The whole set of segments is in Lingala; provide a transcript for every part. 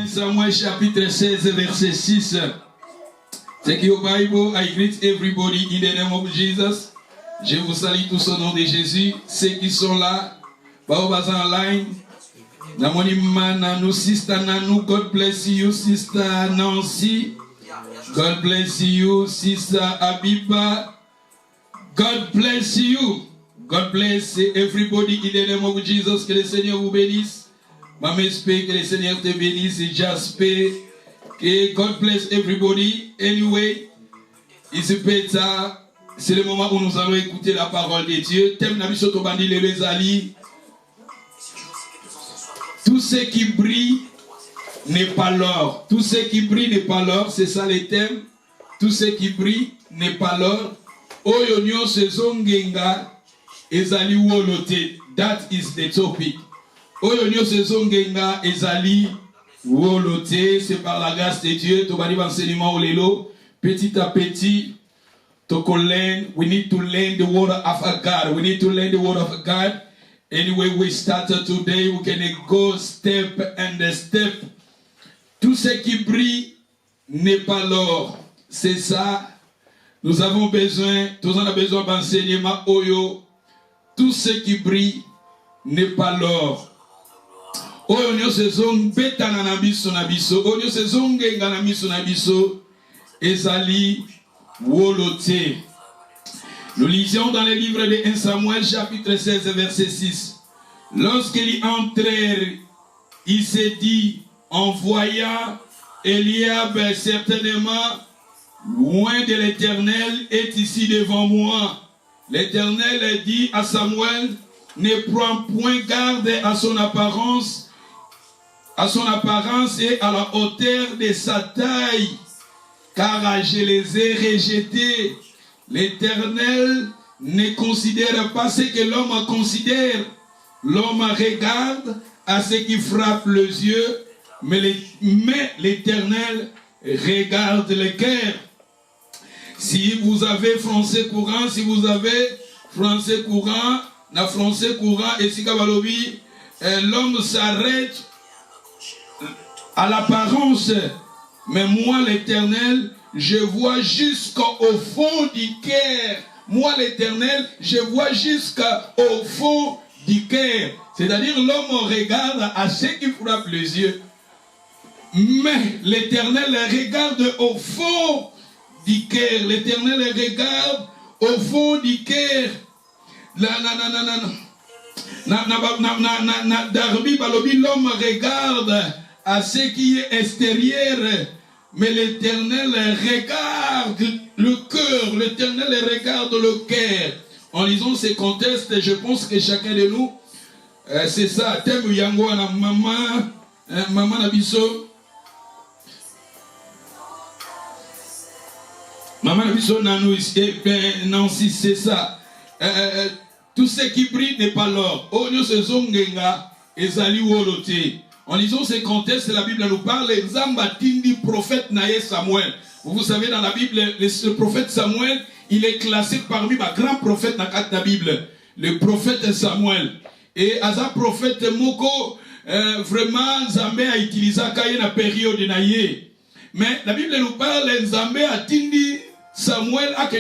1 Samuel chapitre 16 verset 6. Take your Bible, I greet everybody in the name of Jesus. Je vous salue tous au nom de Jésus. Ceux qui sont là, Baobazan online. Namoni Mananu, Sister Nanu, God bless you, Sister Nancy. God bless you, Sister Abiba. God bless you. God bless everybody in the name of Jesus. Que le Seigneur vous bénisse. Maman, espère que le Seigneur te bénisse. J'espère que God bless everybody. Anyway, c'est le moment où nous allons écouter la parole de Dieu. Thème Nabi Sotobandi les Ali. Tout ce qui brille n'est pas l'or. Tout ce qui brille n'est pas l'or. C'est ça le thème. Tout ce qui brille n'est pas l'or. Oyo nyonso ezongenga ezali wolote. That is the topic. Oyo nyonso ezongenga ezali wolote. C'est par la grâce de Dieu. Tobali enseignement olelo. Petit à petit. We need to learn the word of God. We need to learn the word of God. Anyway, we started today. We can go step and step. Tout ce qui brille n'est pas l'or. C'est ça. Nous avons besoin, tous on a besoin d'enseignement oyo. Tout ce qui brille n'est pas l'or. Oyo nyo sezong beta na biso na biso. Oyo sezong genga na biso na biso. Ezali wolote. Nous lisions dans le livre de 1 Samuel chapitre 16 verset 6. Lorsqu'ils entrèrent, il s'est dit en voyant Eliab certainement loin de l'Éternel est ici devant moi. L'Éternel dit à Samuel, ne prends point garde à son apparence et à la hauteur de sa taille, car je les ai rejetés. L'Éternel ne considère pas ce que l'homme considère. L'homme regarde à ce qui frappe les yeux, mais l'Éternel regarde le cœur. Si vous avez français courant, na français courant, et si l'homme s'arrête à l'apparence, mais moi l'Éternel, je vois jusqu'au fond du cœur. Moi l'Éternel, je vois jusqu'au fond du cœur. C'est-à-dire l'homme regarde à ce qui frappe les yeux. Mais l'Éternel regarde au fond du cœur. L'Éternel regarde au fond du cœur. Darbi balobi, l'homme regarde à ce qui est extérieur. Mais l'Éternel regarde le cœur. L'Éternel regarde le cœur. En lisant ces contextes, je pense que chacun de nous, c'est ça. Thème yango na maman nabiso. Maman nabiso nanou Nancy, c'est ça. Tout ce qui brille n'est pas l'or. Onyo se zongenga ezali wolote. En lisant ces contextes, la Bible nous parle, Zambatindi, prophète Naé Samuel. Vous savez, dans la Bible, le prophète Samuel, il est classé parmi les grands prophètes dans la Bible. Le prophète Samuel. Et Aza prophète Moko, vraiment, Zambé a utilisé la période de Naé. Mais la Bible nous parle, Zambé a tindi Samuel a que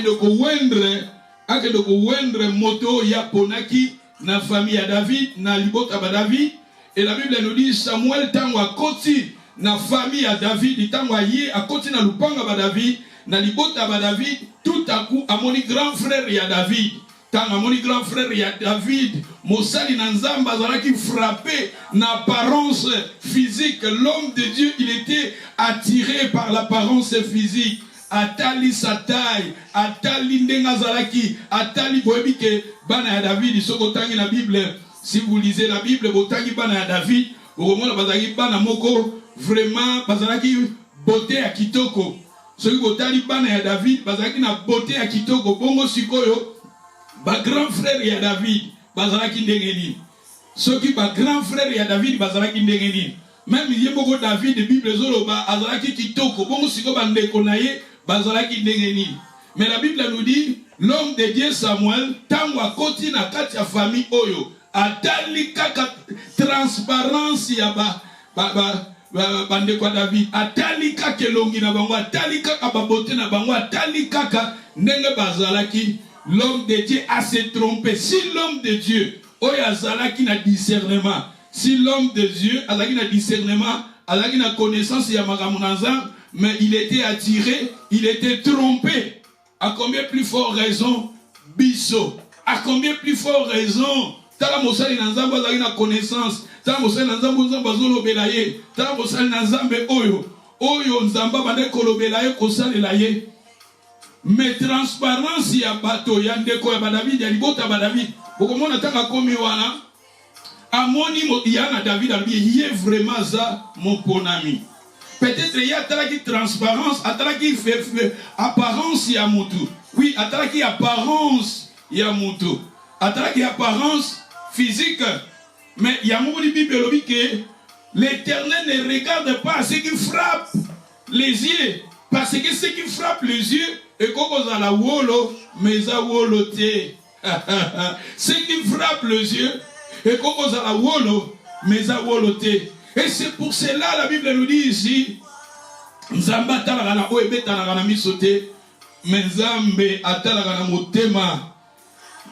de wendre moto ya ponaki na famille à David, na libota ba David. Et la Bible nous dit Samuel tangwa koti na famille à David, tangwa yé a koti na lupanga ba David, na libota ba David, tout à coup à mon grand frère ya David. Tant à mon grand frère ya David, Mosali na Nzamba zalaki frappé n'apparence physique. L'homme de Dieu, il était attiré par l'apparence physique. Atali sa taille, atali ndenga zalaki, atali boebike bana ya David. Sokotangi la Bible. Si vous lisez la Bible, botangi bana ya David, bokomona bazalaki bana moko vraiment bazalaki beauté ya kitoko. Soki botali bana ya David, bazalaki na beauté ya kitoko. Bongo sikoyo, ba grand frère ya David, bazalaki ndenge nini. Soki ba grand frère ya David, bazalaki ndenge nini. Même yeboko David de Bible zoloba azalaki kitoko. Bongo sikoyo bandeko na ye bazalaki ndenge nini. Mais la Bible nous dit, l'homme de Dieu Samuel, tango akoti na kati ya famille oyo, atali kaka transparence ya bande kwa David atali kaka elongi na bango atali kaka babote na bango atali kaka ndenge bazalaki. L'homme de Dieu a se trompé. Si l'homme de Dieu oyo azalaki na discernement, si l'homme de Dieu azalaki na discernement, azalaki na connaissance ya makambo na Nzambe, mais il était attiré, il était trompé. À combien plus fort raison biso? À combien plus fort raison tala mosali na Nzambe azalaki na connaissance, tala mosali na Nzambe Nzambe azolobela ye, tala mosali na Nzambe oyo Nzambe abandaki kolobela ye kosalela ye. Mais transparence ya bato ya ndeko ya David ya libota ba David bokomona tanga komi wana amoni ya na David ali ye vraiment ça mon bon ami. Peut-être il y a talaki transparence, atalaki apparence ya mutu. Oui, atalaki apparence ya mutu. Atalaki apparence physique. Mais il y a mon Bible que l'Éternel ne regarde pas ce qui frappe les yeux, parce que ce qui frappe les yeux et comme à la wolo, mais à woloté. Ce qui frappe les yeux et comme à la wolo, mais à woloté. Et c'est pour cela la Bible nous dit ici, Nzamba talagana oebe talagana misote, mais Nzambe atalagana motema.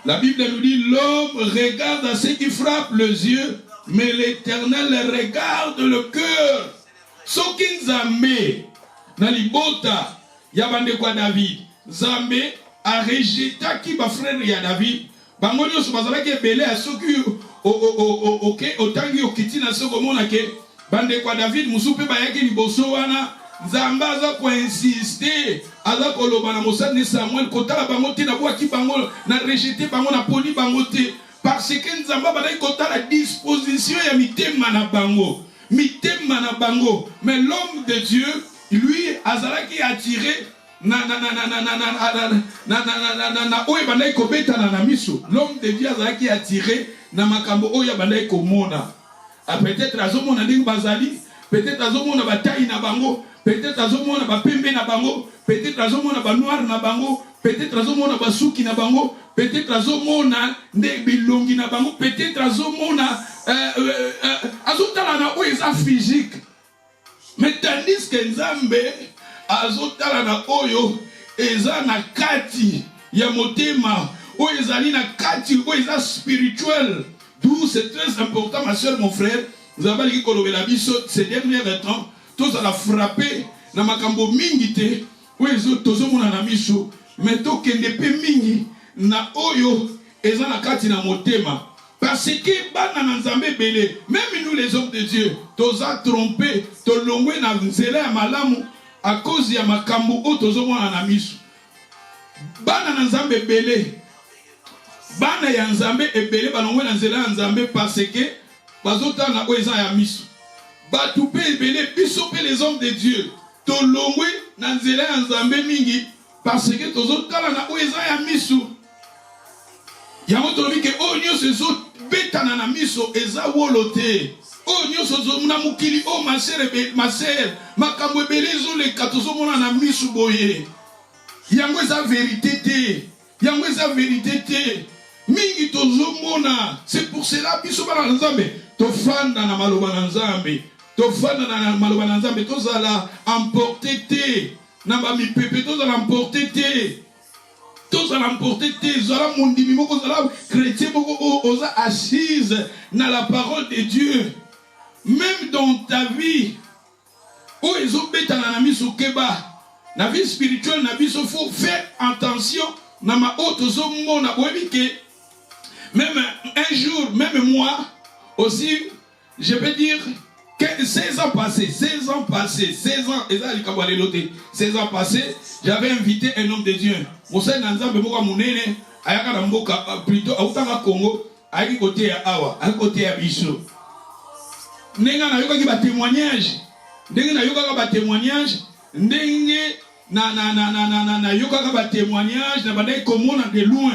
La Bible nous dit l'homme regarde à ce qui frappe les yeux, mais l'Éternel regarde le cœur. Soki Nzambe na libota yabande kwa David, Nzambe a rejeté qui ba frère ya David. Bango nyoso bazalaki ebele a soki otangi okiti na soko mona ke bande kwa David musupe bayaki liboso wana Nzambe aza ko insister aza koloba na mosani Samuel kotala bango te na bwaki bango na rejeter bango na poni bango te parce que Nzambe badaki kotala disposition ya mitema na bango mais l'homme de Dieu lui azalaki attiré oyo bandaki kobetana na miso. L'homme de Dieu azalaki attiré na makambo oyo bandaki komona. Peut-être azomona ndenge bazali, peut-être azomona bataille na bango, peut-être azomona bapembe na bango, peut-être azomona ba noir na bango, peut-être azomona basuki na bango, peut-être azomona nde bilongi na bango, peut-être azomona azotala na oyo eza physique. Mais tandis que Nzambe azotala na oyo eza na kati ya motema, oyo ezali na kati oyo eza spirituel. D'où c'est très important, ma soeur, mon frère. Vous avez dit que ces derniers temps, tous à la frapper, na makambo mingite, oyo tozomona na miso, mais to kende pe mingi na oyo eza na kati na motema. Parce que bana na Nzambe belé, même nous les hommes de Dieu, toza trompé, to longwe na nzela ya malamu à cause ya makambo o tozomona na miso. Bana na Nzambe belé, bana ya Nzambe ebele balongwe na nzela ya Nzambe parce que bazota na oyo eza ya miso. Batu pe ebele biso pe les hommes de Dieu, to longwe na nzela ya Nzambe mingi parce que tozotala na oyo eza ya miso. Yango tolobi ke o nyonso ezo betana na miso eza wolote. O nyonso na mukili o ma sœur makambo ebele ezoleka tozomona na miso boye. Yango eza vérité te. Yango eza vérité te. Mingi tozomona. C'est pour cela biso bana Nzambe tofanda na maloba na Nzambe. Tofanda na maloba na Nzambe tozala emporter te. Na ba mipepe tozala emporter te. Tous à l'emporter, zala mondimi moko zala chrétien moko oza assise dans la parole de Dieu. Même dans ta vie, où ils ont bétana na miso keba, la vie spirituelle na biso faut faire attention na ma haute zomo na boebike. Même un jour, même moi aussi, je peux dire que 16 ans passés, et ça, 16 ans passés, j'avais invité un homme de Dieu. Moussa Nanzambe Moka Mounene, Ayaka Namboka, plutôt, Autanga Congo, Ayaki côté ya Awa, Ayaki côté ya Bicho. Nenga na yoka ki ba témoignage, Nenga na yoka ba témoignage, Nenge na yoka ba témoignage, na badaye komona de loin.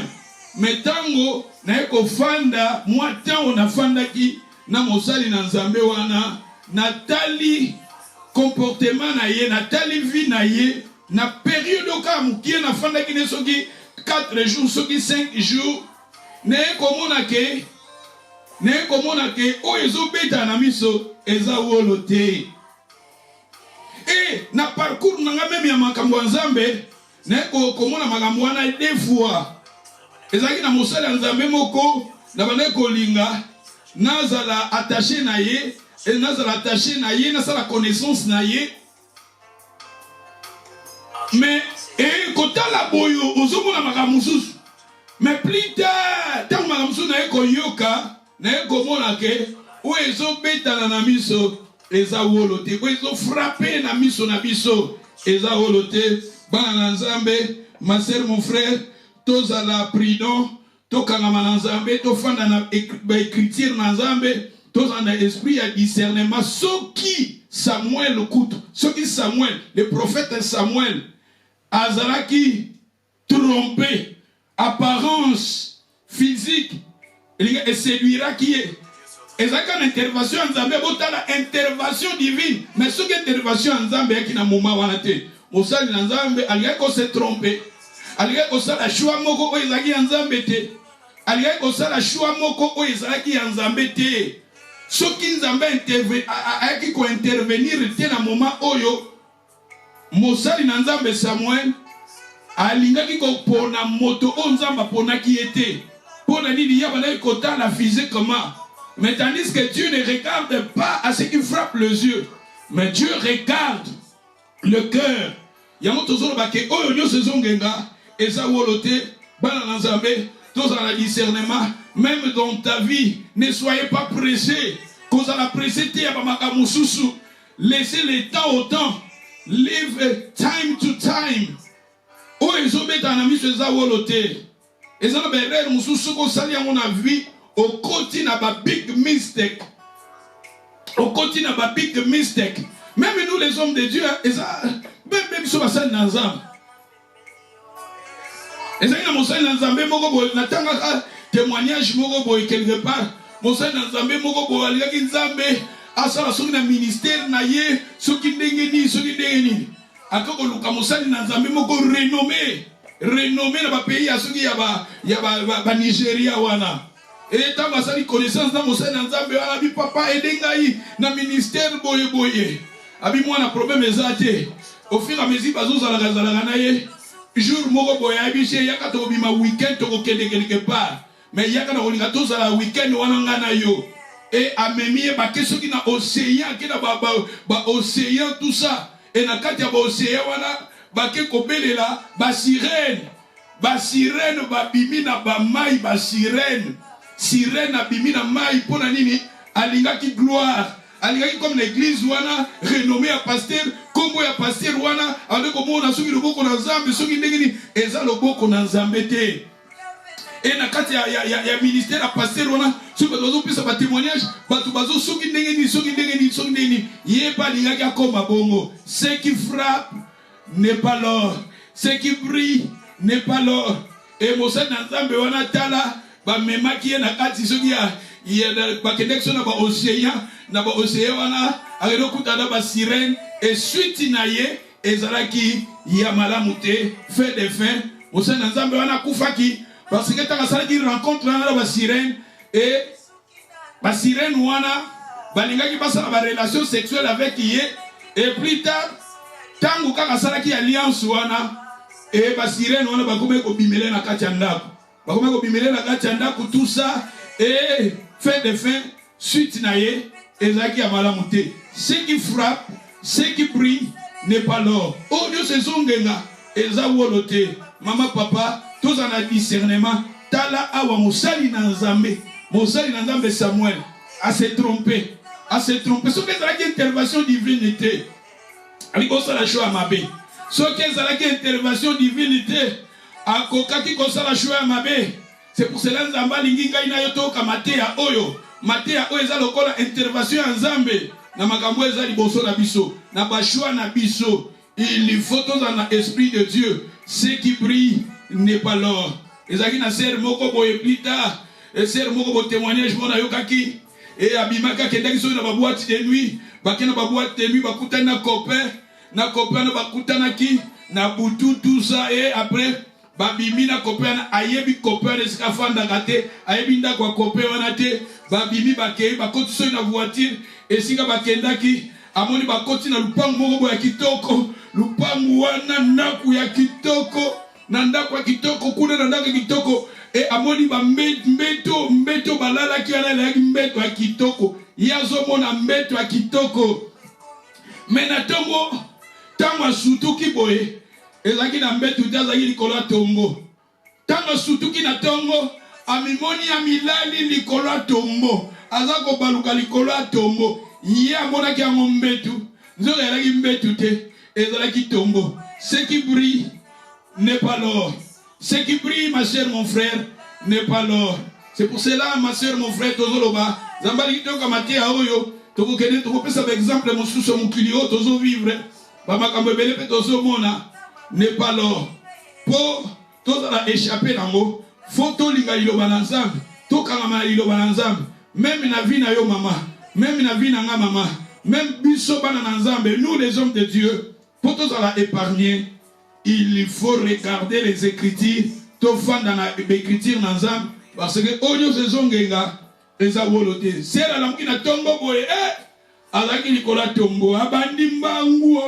Mais tango, na yoko fanda, moi tango na fanda ki, na mosali na Nzambe wana, natali comportement na ye, natali vie na ye, na période oka mukie na fanda ki ne soki 4 jours, soki 5 jours, ne komona ke o ezo beta na miso eza wolote. Mais na parcours nanga même ya makambo nzambe na komona makambo wana deux fois. Ezaki na mosala nzambe moko na bande kolinga nazala attaché na ye et nazala attaché na ye na sala connaissance na ye. Mais et kotala boyo ozomona makambo mususu. Mais plus tard tant makambo mususu na ye koyoka na ye komona ke o ezobetana na miso eza wolote o ezo frapper na miso na biso eza wolote. Bana na nzambe ma sœur mon frère tozala prudent tokangama na nzambe tofanda na écriture na nzambe tozala na esprit ya discernement. Soki Samuel kutu soki Samuel le prophète Samuel azalaki trompé apparence physique et séduira qui est ezalaki na intervention ya nzambe botala intervention divine. Mais soki intervention ya nzambe yaki na moment wana te mosali na nzambe alingaki kose trompe alingaki kosala choix moko oyo ezalaki ya nzambe te alingaki kosala choix moko oyo ezalaki ya nzambe te. Soki nzambe ayaki kointervenir te na moment oyo mosali na nzambe Samuel alingaki kopona moto oyo nzambe aponaki ye te mpona nini ya balaki kotala physiquement. Mais tandis que Dieu ne regarde pas à ce qui frappe les yeux, mais Dieu regarde le cœur. Yango tozolo bake oyo nyo saison ngenga eza wolote bana na nzambe tozala discernement. Même dans ta vie ne soyez pas pressés kozala pressé te ya bamaka mususu. Laissez le temps au temps, live time to time. Oyo ezobeta na miso eza wolote eza na berere mususu kosali yango na vie au côté na ba big mistake. Au côté na ba big mistake. Même nous les hommes de Dieu, même sur la salle d'Anzam. Et ça, il y a mon salle d'Anzam, n'attends témoignage quelque part. Mon salle d'Anzam, il a un ministère, ce qui n'est ce qui n'est pas. Mon salle d'Anzam, renommé dans le pays, il y a Nigeria. Et tant que ça, il connaissance dans mon salle d'Anzam, papa, et dans ministère, boye. Abi moi na problème ezate au fur et à mesure bazozala na ye jour moko boya abiche yaka to bima weekend to kokende quelque part mais yaka na kolinga to zala weekend wana ngana yo et amemi ba keso ki na océan ki na ba océan tout ça et na kati ya ba océan wana ba ke kobelela ba sirène ba bimi na ba mai ba sirène na bimi na mai pona nini alinga ki gloire. Alingaki comme l'église wana renommé à pasteur comme ya pasteur wana avec comme on a suivi le boko na nzambe soki ndengeni eza le boko na nzambe te et na kati ya ministère à pasteur wana soki bazo pesa ba témoignage batu bazo soki ndengeni yeba lingaki akoma bongo. Ce qui frappe n'est pas l'or, ce qui brille n'est pas l'or. Et mosa na nzambe wana tala ba memaki na kati soki ya ba connexion na ba océan na ba océan wana aredo kutana ba sirène et suite na ye ezalaki ya malamu te fait de fin mosa na nzambe wana kufaki parce que tanga salaki rencontre na ba sirène et ba sirène wana balingaki basala ba relation sexuelle avec ye et plus tard tangu kaka salaki alliance wana et ba sirène wana bakome ko bimela na kati ya ndako bakome ko bimela na kati ya ndako tout ça et fin de fin suite na ye ezaki ya malamu te. Ce qui frappe, ce qui brille n'est pas l'or. Oh Dieu se zongenga eza wolote. Maman papa tous en a discernement tala awa mosali na nzambe Samuel a se tromper ce que ezalaki intervention divinité alikosala choix mabe ce que ezalaki intervention divinité akokaki kosala choix mabe. C'est pour cela nzamba lingi ngai na yo toka Matéa oyo eza lokola intervention ya nzambe na makambo eza liboso na biso na bashwa na biso. Il faut tous en esprit de Dieu. Ce qui brille n'est pas l'or. Ezaki na ser moko boye plus tard et ser moko bo témoignage mona yokaki et abimaka kendaki so na ba boîte de nuit bakena ba boîte de nuit bakutana na copain na bakutana ki na butu tout ça et après babimi na copain ayebi copain esika fanda kate ayebi ndako copain wana te babimi bakei bakoti so na voiture esika bakendaki amoni bakoti na lupangu moko ya kitoko, lupangu wana ndaku ya kitoko, na ndaku ya kitoko kuna na ndaku ya kitoko, e amoni ba mbeto balala ki ala la mbeto ya kitoko, yazo mona mbeto ya kitoko. Mena tango asutuki boye, ezaki na mbeto tazaki likolo tombo. Tango asutuki na tongo, amimoni ya milali likolo tombo, azako baluka likolo tombo. Yé amonaki yango mbetu, nzoka yalaki mbetu te, ezalaki tombo. Ce qui brille n'est pas l'or. Ce qui brille, ma chère, mon frère, n'est pas l'or. C'est pour cela, ma chère, mon frère, tozoloba, zambali toka mate a oyo, toko kene toko pesa par exemple mon sous mon kilio tozo vivre, baba kambebele pe tozo mona, n'est pas l'or. Pour tozo la échapper nango, photo linga liloba na nzambe, toka ngama liloba na nzambe, même na vie na yo mama. Même na vie na nga mama, même biso bana na nzambe, nous les hommes de Dieu, pour tous la épargner, il faut regarder les écritures, to fanda na écriture na nzambe, parce que onyo se zongenga, eza wolote. C'est la lamki na tombo boye, azaki likola tombo, abandi mbangu,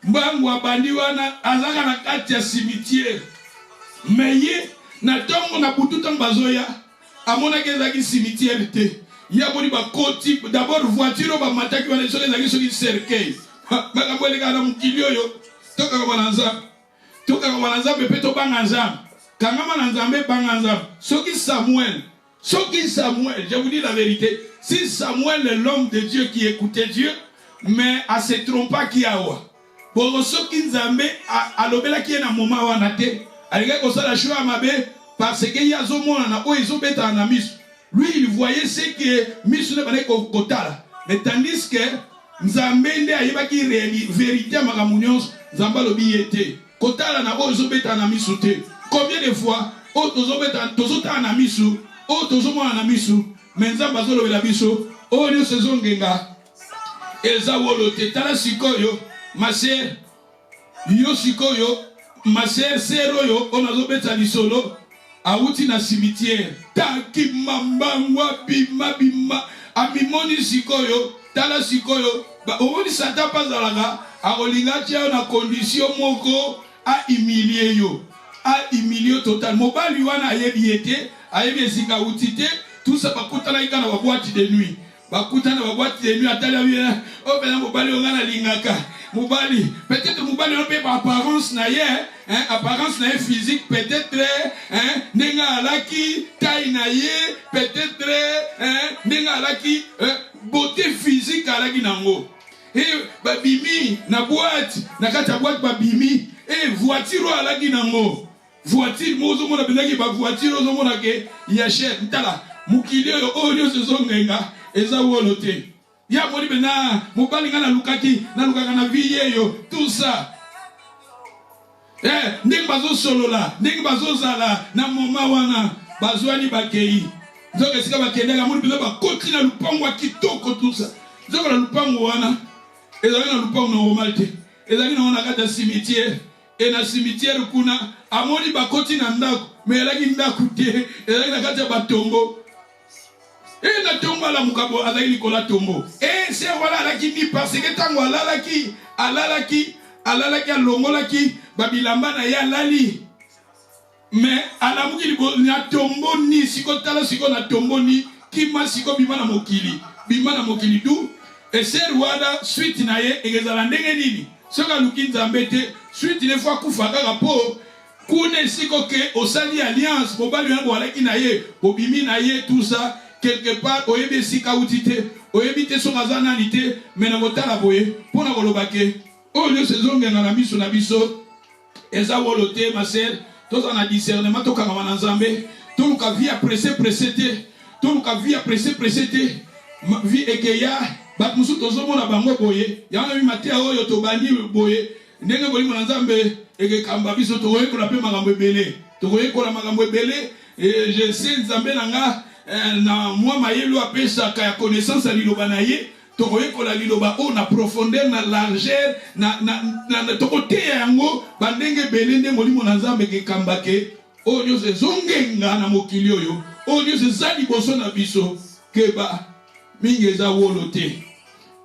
mbangu abandi wana, azaka na kati ya cimetière. Mais ye, na tombo na bututan bazoya, amona kezaki cimetière te. Yaboni ba koti d'abord voiture ba mataki ba les zaki cercueil ba kabole kana mukilio yo toka kwa bananza pepeto banganza kangama na nzambe banganza soki Samuel, je vous dis la vérité, si Samuel est l'homme de Dieu qui écoutait Dieu mais a se trompa ki awa bon soki nzambe alobela ki na moment wana te alika ko sala choix mabe parce que yazo mona na o izobeta na miso. Lui, il voyait ce que Misune Bane Kotala. Mais tandis que Nzambende a qui vérité à Magamunions, Zambalobi était. Kotala na Ozobeta na Misute. Combien de fois, Otozobeta, Tozota na Misu, Otozomo na Misu, Menzambazolo la Biso, Onyo Sezongenga, Elza Wolote, Tala Sikoyo, ma sœur, Yo Sikoyo, ma sœur Seroyo, Onazobeta Lisolo. Auti na cimetière taki mambangwa bima amimoni sikoyo tala sikoyo ba omoni sata pazalaka akolinga tia na condition moko a humilier total mobali wana ayebi esika utite tout ça bakutana ikana ba boîte de nuit bakutana ba boîte de nuit atala bien o pena mobali ngana lingaka mobali peut-être mobali on peut apparence na ye apparence na physique peut-être nenga alaki taille na ye peut-être nenga alaki beauté physique alaki nango et babimi na boîte na kata boîte babimi et voiture alaki nango voiture mozo mona benaki ba voiture ozo mona ke ya cher ntala mukili oyo sezongenga eza wolote. Ya moni bena mobali ngana lukaki na vie yo tout ça ndenge bazo solola ndenge bazo zala na moma wana bazwani bakei nzoka esika bakendeka moni bena bakoti na lupango ya kitoko tout ça nzoka na lupango wana ezali na lupango normal te ezali na wana kata cimetière et na cimetière kuna amoni bakoti na ndako mais elaki ndako te ezali na kata batombo. Et na tombo ala mukabo azali likola tombo. Et c'est voilà la qui parce que tango alalaki alongolaki babilamba na ya lali. Mais alamuki na tombo ni sikotala siko na tombo ni kima siko bimana mokili du. Et c'est rwada suite na ye egezala ndenge nini. Soka luki nzambete suite ne fois kufaka rapo kune siko ke osali alliance mobali yango alaki na ye bobimi na ye tout ça. Quelque part, oyebi sika utite, oyebi te son azananite, mais na motala boye, pour na kolobake, oyo sezonge na miso na biso, eza wolote, ma sœur, tous en a discernement, to kanga na nzambe, to luka vie pressé te, to luka vie pressé te, vie ekeya, bat musu tozo mona bango boye, yana mi matea oyo to bani boye, ndenge boli na nzambe, eke kamba biso to oye kola pe magambo ebele, to oye kola magambo ebele, et je sais nzambe nanga, na moi mayelo apesa ka connaissance à liloba na ye tokoye kola liloba o na profondeur na largeur na tokote yango bandenge belende molimo na nzambe ke kambake o nyo se zongenga na mokili oyo o nyo se zali boso na biso keba mingi eza wolote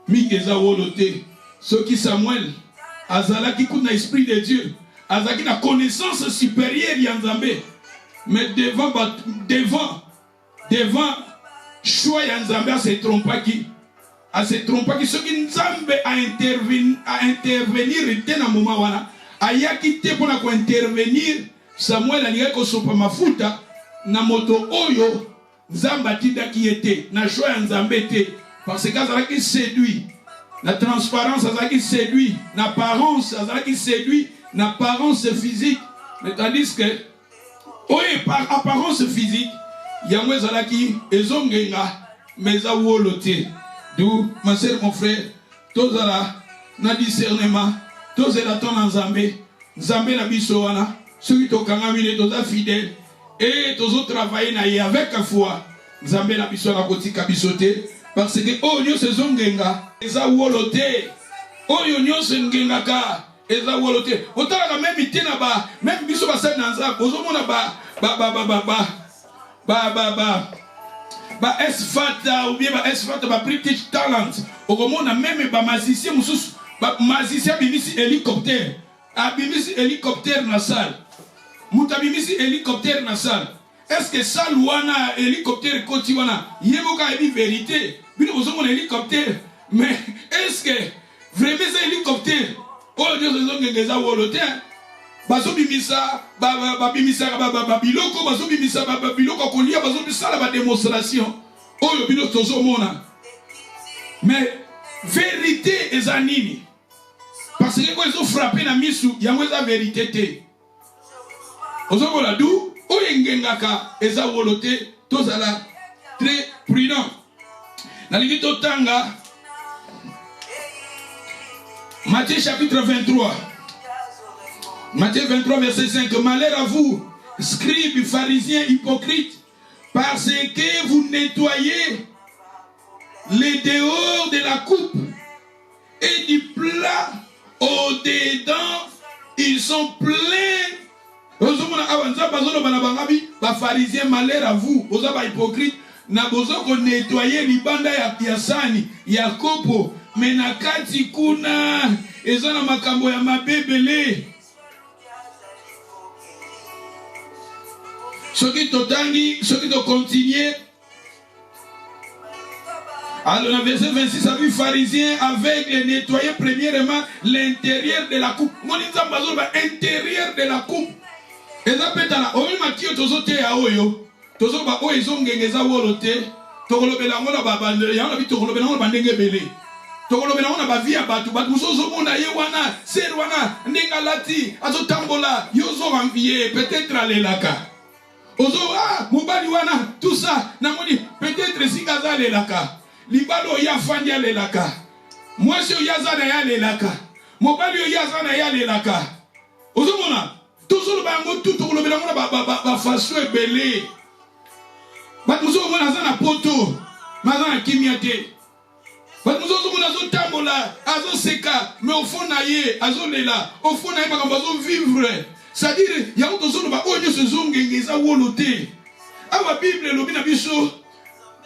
mikeza wolote. Ce qui Samuel, azalaki kuna esprit de Dieu, azalaki na connaissance supérieure ya Nzambe. Mais devant choix ya Nzambe a se trompaki. A se trompaki. Ce qui Nzambe a intervenir te na moment wana. Ayaki te pona ko intervenir. Samuel aliyaki ko sopa mafuta na moto oyo Nzambe atindaki ete na choix ya Nzambe te. Parce que azalaki séduit. La transparence azalaki séduit. L'apparence azalaki séduit. L'apparence physique. Mais tandis que oye par apparence physique yango ezalaki ezongenga meza wolote. D'où ma sœur, mon frère, tozala na discernement, tozela ton Nzambe, Nzambe na biso wana, ceux qui tokanga mine toza fidèle et tozo travailler na ye avec la foi. Nzambe na biso na kotika bisote parce que oh nyo sezongenga eza wolote. Oyo nyo sengengaka eza wolote. Otala même itena ba même biso ba sa na Nzambe ozomona ba esfata ou bien ba esfata ba British talent okomona même ba magicien mususu ba magicien bimisi hélicoptère abimisi hélicoptère na salle mutabimisi hélicoptère na salle. Est-ce que salle wana hélicoptère koti wana yemoka ebi vérité bino ozomona hélicoptère mais est-ce que vraiment c'est hélicoptère oh Dieu zongengeza wolote bazo bimisa bimisa biloko bazo bimisa biloko kolia bazo bisala ba démonstration oyo bino tozo mona mais vérité ezanini parce que quand ils ont frappé na misu yango eza vérité te ozo kola du oyo ngengaka eza wolote tozala très prudent na limito tanga Matthieu chapitre 23. Matthieu 23, verset 5. Malheur à vous, scribes, pharisiens, hypocrites, parce que vous nettoyez les dehors de la coupe et du plat au-dedans, ils sont pleins. Pharisiens, malheur à vous, vous avez hypocrite, na bozo ko nettoyer libanda ya sani, ya kopo, mais na kati kuna, ezana makambo ya mabebele. Ceux qui te continuent. Alors, dans le verset 26, a vu pharisien avec les nettoyer premièrement l'intérieur de la coupe. Mon intérieur de la coupe. Et ça peut être là. Oyo matio tozo te ya oyo. Tozo ba oyo zongengeza wolote. Tokolobela ngona babande ya na bi tokolobela ngona bandenge bele. Tokolobela ngona ba via batu batu musozo mona ye wana, ser wana, ndenga lati, azo tambola, yozo envier peut-être alelaka. Ozo mobali wana tout ça namoni peut-être si kaza lelaka libalo ya fandi ya lelaka mwasi oyaza na ya lelaka mobali oyaza na ya lelaka ozo mona tozolo bango tout kolobela ngona ba faso ebele bat muzo mona za na poto maza na kimia te bat muzo mona zo tambola azo seka mais au fond na ye azo lela au fond na ye makambo azo vivre. C'est-à-dire, il y a autre chose, oh Dieu se zongengeza wolote. Awa Bible lobi na biso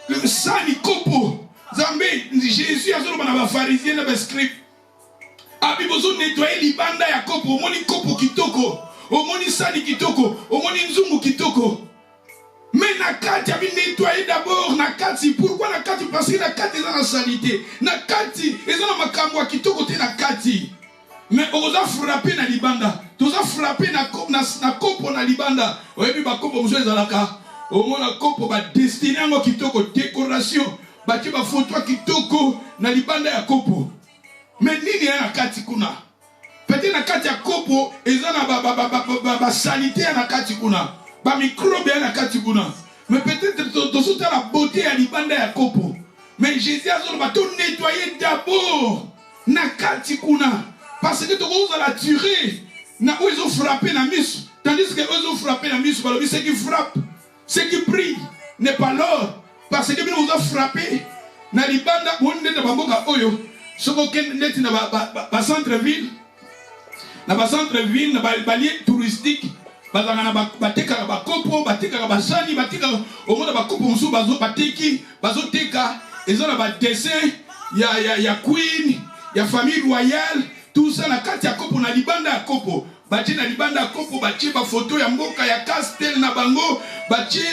le sani kopo. Zambe Jésus azolo bana ba pharisien na ba scribe. Abi bozo nettoyer libanda ya kopo, omoni kopo kitoko, omoni sani kitoko, omoni nzungu kitoko. Mais na kati abi nettoyer d'abord na kati. Pourquoi na kati? Parce que na kati eza na salité. Na kati eza na makambo ya kitoko te na kati. Mais on a frappé na libanda. On a frappé na kopo na libanda. Oyebi ba kopo muso ezalaka. Au moins na kopo ba destiné ngo kitoko décoration. Ba ki ba photo kitoko na libanda ya kopo. Mais nini ya kati kuna? Peut-être na kati ya kopo ezana ba salité na kati kuna. Ba microbe na kati kuna. Mais peut-être to la beauté ya libanda ya kopo. Mais Jésus a dit ba to nettoyer d'abord na kati kuna. Parce que tu la tuer, ils ont frappé la mise. Tandis que eux ont frappé la mise, ce qui frappe, ce qui brille, n'est pas l'or. Parce que nous ont frappé. Na libanda, on est dans Bamboka Oyo. Ce qu'on est dans le centre-ville, dans le centre-ville, dans le balier touristique, dans le kopo, basani, au monde de kopo, bateki, bazoteka, ils ont un dessin. ya queen, ya famille royale, tout ça na kati ya kopo na libanda ya kopo. Batie na libanda ya kopo, batie ba photo ya mboka ya Castel na bango, batie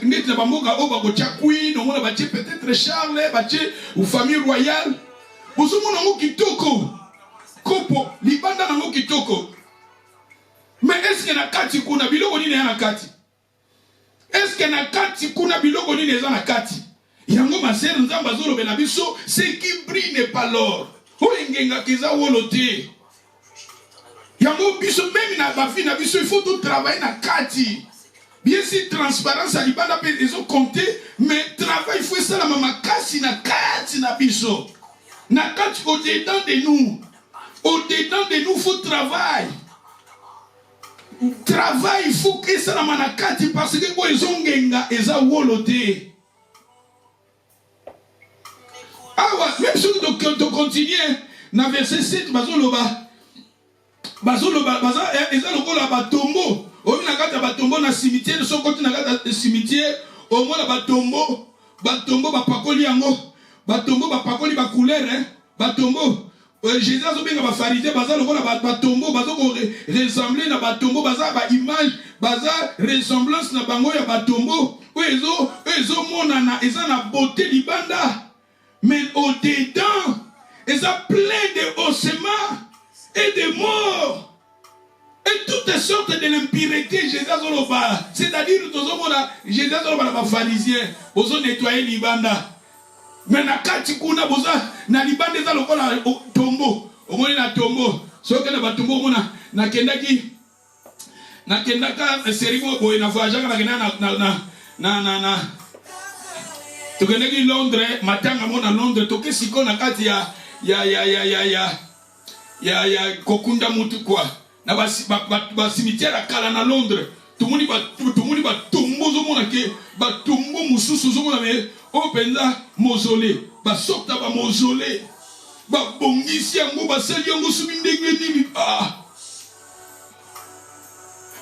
net na bamboka o bakotia queen, on a batie peut-être Charles, batie ou famille royale. Bozo mona ngo kitoko. Kopo libanda na ngo kitoko. Mais est-ce que na kati kuna biloko nini ya na kati? Est-ce que na kati kuna biloko nini eza na kati? Yango masere nzamba zolo bena biso, ce qui brille n'est pas l'or. O engenga kiza wolote. Yango biso même na bafi na biso, il faut tout travailler na kati. Bien sûr transparence à libanda pe ils ont compté, mais travail il faut ça la mama kasi na kati na biso. Na kati au dedans de nous. Au dedans de nous faut travail. Travail, il faut que ça la manakati parce que ils ont genga eza wolote. Ah ouais, même si on continue dans verset 7 bazoloba eza lokola batombo. O na kata batombo na cimetière, so côté na kata cimetière, au moins la batombo bapakoli yango, batombo bapakoli ba couleur hein, batombo. Jésus a bien ba pharisé baza lokola ba tombo baza ko ressembler na ba tombo baza ba image baza ressemblance na bango ya ba tombo ezo monana eza na beauté libanda mais au dedans eza plein de ossements et de morts et toutes sortes de l'impureté. Jésus a zoloba, c'est-à-dire tozo mona Jésus a zoloba ba pharisien ozo nettoyer libanda. Mais na kati kuna boza na libanda za lokola tombo omoni na tombo soki na batombo mona nakendaka serimo boye na voyage na kenda na tokendaki Londres matanga mona Londres toke siko na kati ya kokunda mutu kwa na ba cimetière kala na Londres tumuni ba tombo zo mona ke ba tombo mususu zo mona me o penza mausolée ba sokta ba mausolée ba bongisi yango ba seli yango subi ndenge nini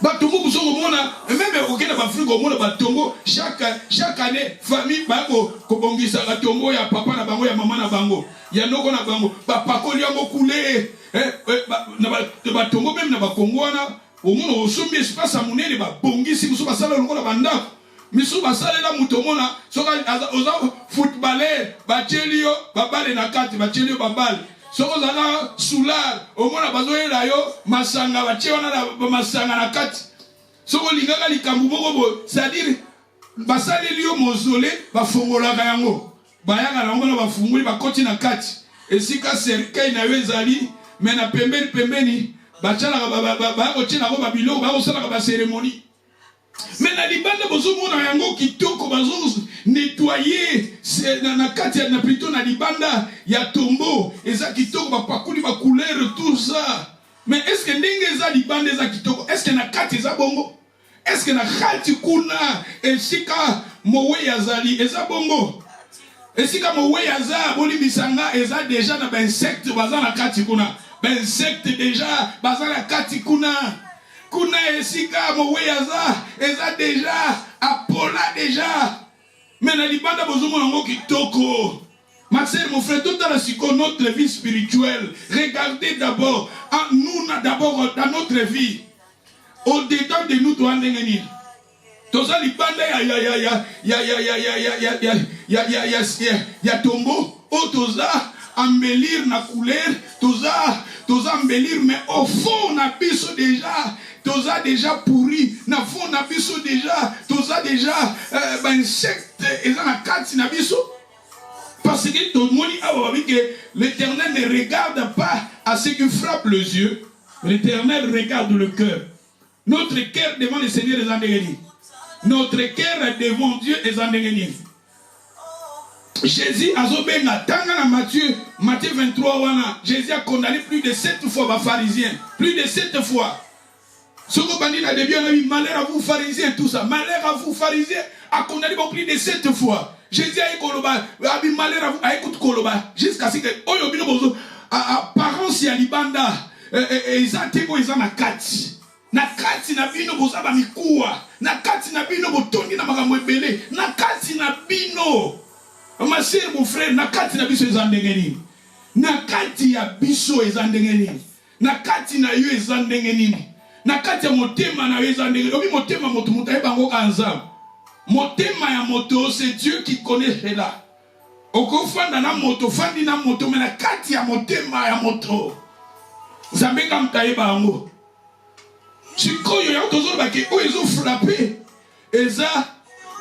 ba tombo busongo mona même okena ba frigo mona ba tombo chaque année famille ba ko bongisa ba tombo ya papa na bango ya mama na bango ya noko na bango ba pakoli yango coulé na ba tombo même na ba kongwana au mona osombi espace a monene ba bongisi buso ba sala lokola banda misu basalela mutomona soka oza footballer bachelio babale na kati bachelio babale soko zala soulard omona bazoyela yo masanga bachewana na masanga na kati soko lingaka likambu moko bo c'est-à-dire basaleli yo mausolée bafongolaka yango bayaka nango na bafunguli bakoti na kati esika cercueil na yo ezali mais na pembeni bachalaka bakotina yango babiloko bakosalaka basérémonie. Mais na libanda bozo mona yango kitoko bazo nettoyer na kati na plutôt na libanda ya tombo eza kitoko bapakuli ba couleur tout ça. Mais est-ce que ndenge eza libanda eza kitoko? Est-ce que na kati eza bongo? Est-ce que na kati kuna esika mowe yazali eza bongo? Esika mowe yaza boli bisanga eza déjà na ba insecte baza na kati kuna. Ba insecte déjà baza na kati kuna. Kuna esika moweyaza eza déjà apola déjà mais na libanda bozomo nango kitoko. Ma sœur, mon frère, tout à la notre vie spirituelle, regardez d'abord en nous d'abord dans notre vie au dedans de nous doit ndengenir toza libanda ya tombo o toza embellir na couleur toza embellir mais au fond na biso déjà toza déjà pourri na fond na biso déjà toza déjà insecte eza na kati na biso parce que tout le monde a que l'Éternel ne regarde pas à ce qui frappe les yeux, l'Éternel regarde le cœur. Notre cœur devant le Seigneur est endégéni. Notre cœur devant Dieu est endégéni. Jésus a zobenga tanga na Matthieu 23 wana Jésus a condamné plus de 7 fois les pharisiens, plus de 7 fois. Ce que bandit a début on a dit malheur à vous pharisiens tout ça, malheur à vous pharisiens a condamné plus de 7 fois. Jésus a dit malheur à vous a écoute koloba jusqu'à ce que oyo bino bozo apparence ya libanda ezateko ezana kati. Na kati na bino bozaba mikuwa, na kati na bino botongi na makambo ebele, na kati na bino Ma sœur, mon frère, nakati na biso ezandengeni. Nakati ya biso ezandengeni. Nakati na yo ezandengeni. Nakati ya motema na yo ezandengeni. Obi motema moto mutaye bango kanza. Motema ya moto, c'est Dieu qui connaît cela. Okofanda na moto, fandi na moto, mais nakati ya motema ya moto. Zambe kamtaye bango. Sikoyo ya tozolo bake o ezo frappé. Eza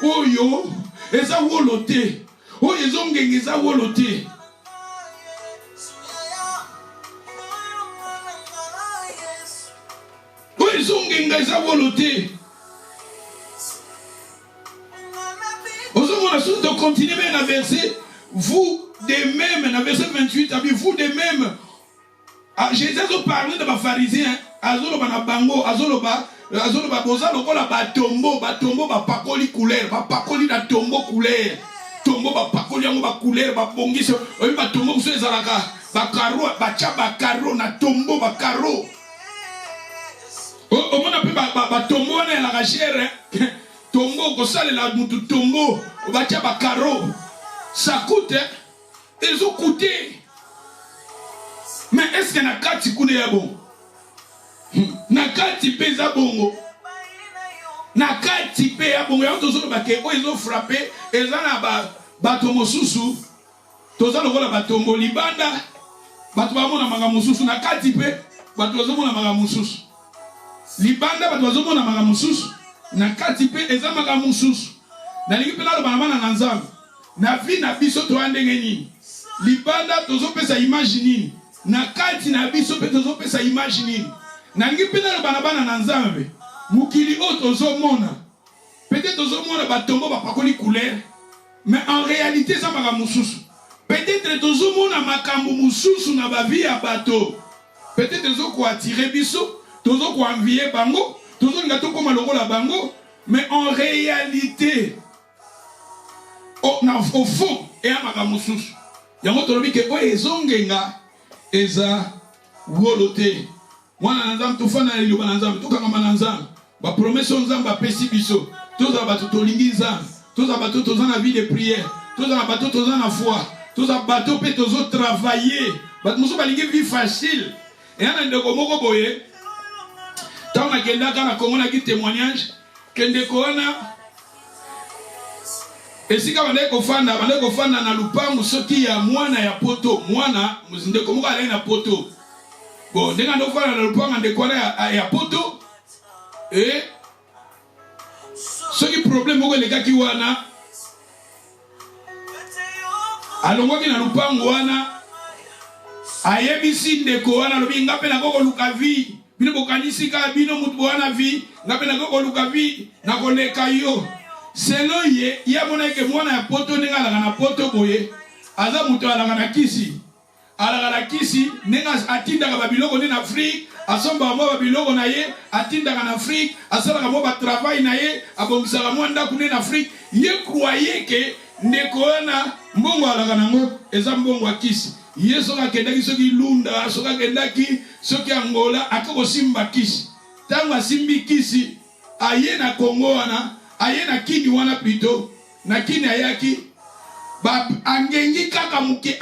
oyo, eza wolote. O ezo ngenge eza wolote. O ezo ngenge eza wolote. On a de continuer mais dans verset, vous de même, dans verset 28, vous de même. Jésus a parlé de ma pharisien, azoloba na bango, azoloba boza lokola batombo, ba pakoli couleur, ba pakoli na tombo couleur, tombo ba pakoli yango ba couleur, ba bongisi, oyi ba tombo so ezalaka, ba karo, ba cha ba karo na tombo ba karo. O mona pe ba tombo na la gachere. Tombo, kosale la mutu tombo, batia ba karo. Ça coûte, ils ont coûté. Mais est-ce que nakati kune ya bon? Nakati pe za bongo. Nakati pe ya bongo. Y'a tozo bake, ils ont frappé. Ils ont bato mosusu. Toza lokola batombo libanda. Bato ba mona manga mosusu. Nakati pe, bato bazo mona manga mosusu. Libanda bato bazo mona manga mosusu. Nakati pe eza maka mususu. Na lingi pe lalo banamana na nzambe. Na vi na biso to andenge nini. Libanda tozo pesa image nini. Nakati na biso pe tozo pesa image nini. Na lingi pe lalo banabana na nzambe. Mukili o tozo mona. Peut-être tozo mona batombo ba pakoli couleur. Mais en réalité ça maka mususu. Peut-être tozo mona makambo mususu na ba vie ya bato. Peut-être tozo ko attirer biso, tozo ko envier bango. Mais en réalité, au fond, et à Magamousous, il y a un autre qui est zongenga, eza wolote. Moi, nanzam, tout fan, il y a nanzam, tout comme nanzam, ma promesse nanzam, ma pessibiso, tous à bateau, tolingizam, tous à bateau, tous en la vie de prière, tous à bateau, tous en la foi, tous à bateau, peut tous travailler, mais nous sommes une vie facile. Et on a de comment boyer. Tant que quelqu'un a comme un témoignage, quelqu'un a et si quand on a na lupangu soki ya mwana ya poto mwana muzinde komuka ale na poto bon ndenga ndo fana na lupangu ndekona ya poto et soki problème moko lekaki wana alongwaki na lupangu wana ayebisi ndeko wana lobi ngape na koko lukavi bino bokanisi ka bino mutu wana vi ngape na koko lukavi na koleka yo selo ye ya mona ke mwana ya poto ninga la na poto boye aza mutu ala na kisi ninga atinda ka babiloko ni na Afrique asomba mo babiloko na ye atinda ka na Afrique asala ka mo ba travail na ye abongisa ka mo nda kune na Afrique ye croyait que ndeko wana mbongo ala na ngo eza mbongo akisi yeso ka kendaki soki lunda soka kendaki soki Angola akoko simba kisi tanga simbi kisi aye na Congo wana aye na kini wana plutôt na kini ayaki ba angengi kaka muke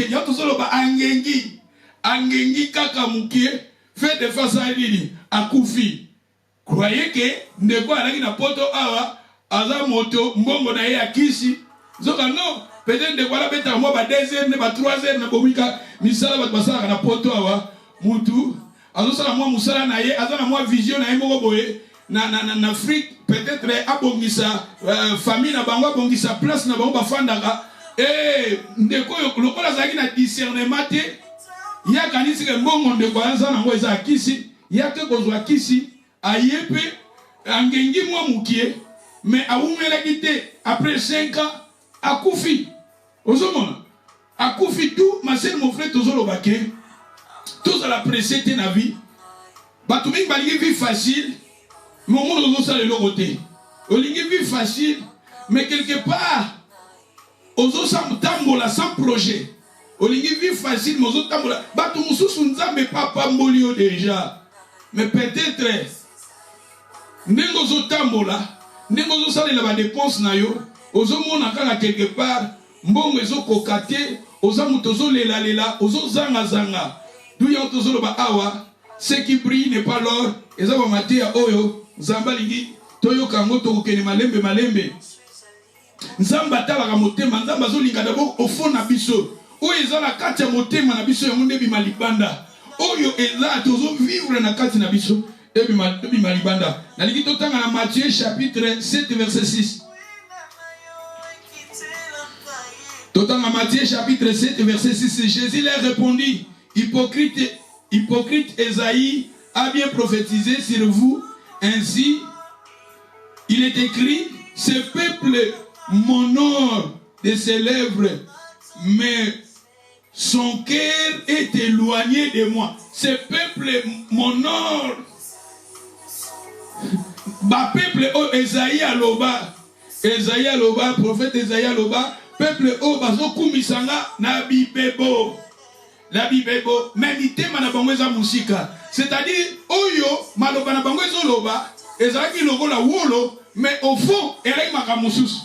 yato solo ba angengi kaka muke fait de face à lui akufi croyez que ndeko alaki na poto awa aza moto mbongo na ye akisi zoka non peut-être ndeko ala beta mo ba 2 heures ne ba 3 heures na bomika misala ba basala na poto awa mutu azosala mo musala na ye azana mo vision na ye moko boye na Afrique peut-être abongisa famille na bango abongisa place na bango bafandaka ndeko yo lokola zaki na discernement te ya kanisi ke mbongo ndeko anza na ngo eza akisi ya ke kozwa kisi ayepe angengi mwa mukie mais aumela kite après 5 ans akufi ozomona akufi tout ma sœur mon frère tozolo bake tous à la précédente na vie batuming balingi vie facile. Mais au monde, on a le côté. On a une vie facile, mais quelque part, on a sans projet. On a une vie facile, mais on a mais pas molio déjà. Mais peut-être, nous avons la dépense, ozomona kaka quelque part mbongo ezokoka te oza moto ozolela ozozanga d'où ya tozoloba awa ce qui brille n'est pas l'or eza bamateya oyo nzambe alingi toyoka yango tokokende malembe nzambe atalaka motema nzambe azolinga d'abord au fond na biso oyo eza na kati ya motema na biso yango nde ebima libanda oyo eza tozovivre na kati na biso ebima libanda. Nalingi totanga na Matthieu chapitre 7 verset 6. Totanga Matthieu chapitre 7 verset 6. Jésus leur répondit, hypocrite Ésaïe a bien prophétisé sur vous, ainsi il est écrit, ce peuple m'honore de ses lèvres, mais son cœur est éloigné de moi. Ce peuple m'honore. Ba peuple o Esaïe aloba, prophète Esaïe aloba, peuple o bazo kumisanga na bibebo. La bibebo, mais mitema na bango eza musika. C'est-à-dire oyo maloba na bango ezoloba, ezalaki lokola wolo, mais au fond eleki makamususu.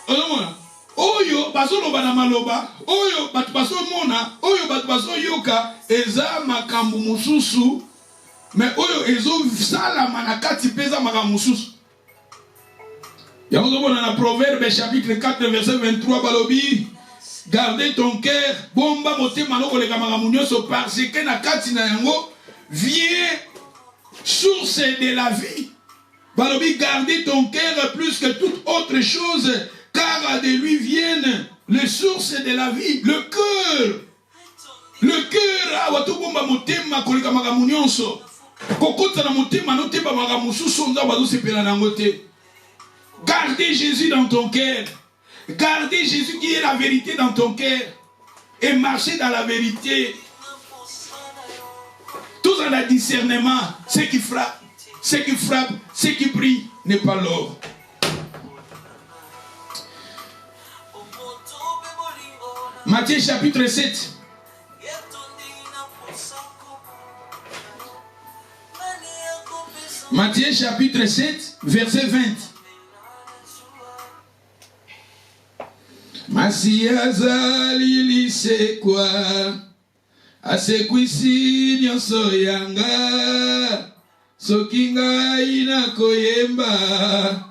Ozomona? Oyo bazoloba na maloba, oyo batu bazomona, oyo batu bazoyoka eza makambo mususu. Mais oyo ezo salama na kati peza makamususu. Yango na Proverbe chapitre 4 verset 23 balobi, gardez ton cœur, bomba motema no koleka makamu nyonso parce que na kati na yango vient source de la vie. Balobi, gardez ton cœur plus que toute autre chose, car de lui viennent les sources de la vie. Le cœur. Le cœur, ah, watu bomba motema koleka makamu nyonso. Kokota na motema no teba makamu susu nza bazo sepela na ngote. Gardez Jésus dans ton cœur. Gardez Jésus qui est la vérité dans ton cœur. Et marchez dans la vérité. Tout dans le discernement, ce qui frappe, ce qui brille n'est pas l'or. Matthieu chapitre 7. Matthieu chapitre 7, verset 20. Masiaza lisekwa asekwisi nyonso yanga soki ngai nakoyemba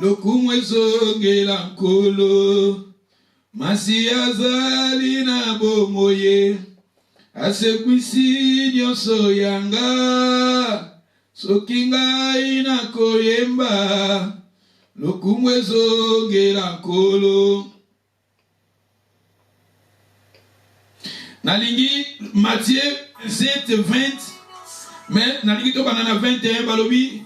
lokumu ezongela nkolo. Masiaza lina bomoye asekwisi nyonso yanga soki ngai nakoyemba lokumu ezongela nkolo. Nalingi Matthieu 7, 20, mais nalingi to banana 21 balobi.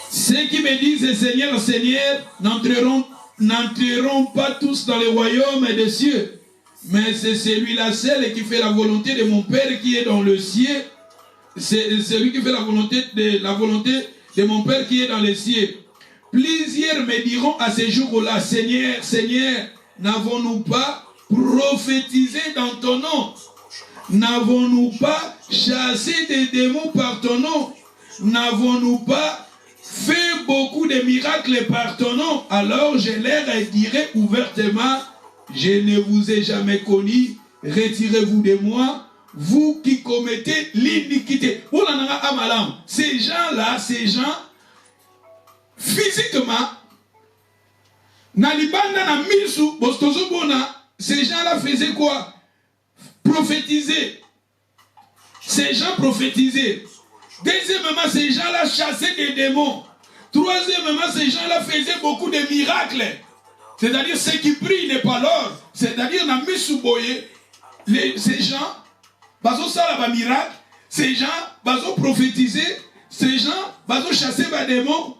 Ceux qui me disent Seigneur, Seigneur, n'entreront pas tous dans le royaume des cieux, mais c'est celui-là seul qui fait la volonté de mon Père qui est dans le ciel. C'est celui qui fait la volonté de mon Père qui est dans les cieux. Plusieurs me diront à ce jour-là, Seigneur, Seigneur, n'avons-nous pas prophétisé dans ton nom? N'avons-nous pas chassé des démons par ton nom? N'avons-nous pas fait beaucoup de miracles par ton nom? Alors je leur dirai ouvertement, je ne vous ai jamais connu, retirez-vous de moi, vous qui commettez l'iniquité. Ces gens-là, ces gens, physiquement, Nalibanda na misu, bostozobona, ces gens-là faisaient quoi? Prophétiser. Ces gens prophétisaient. Deuxièmement, ces gens-là chassaient des démons. Troisièmement, ces gens-là faisaient beaucoup de miracles. C'est-à-dire, ce qui brille n'est pas l'or. C'est-à-dire, na misuboye, ces gens, bazo sala miracle, ces gens, bazo prophétiser, ces gens, bazo chasser des démons.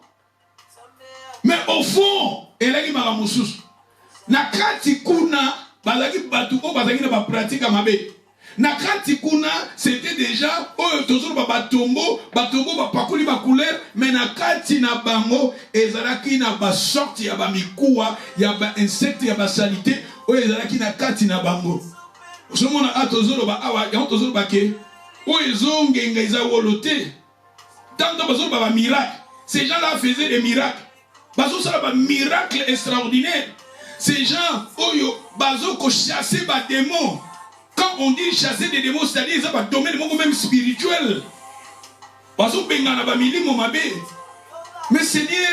Mais au fond, elaki maramusus. Na kati kuna, bazaki batu o bazaki na ba pratique mabe. Na kati kuna, c'était déjà o tozolo ba batombo ba pakuli ba couleur, mais na kati na bango ezalaki na ba sorte ya ba mikuwa, ya ba insecte ya ba salité, o ezalaki na kati na bango. Somona atozolo ba awa, ya tozolo ba ke o ezongenga eza wolote. Tant de bazolo ba miracle. Ces gens-là faisaient des miracles. bazo sala ba miracle extraordinaire. Ces gens oyo bazo ko chasser ba démons. Quand on dit chasser des démons, c'est-à-dire ça va domaine même spirituel. Bazo bengana ba milimo mabe. Mais Seigneur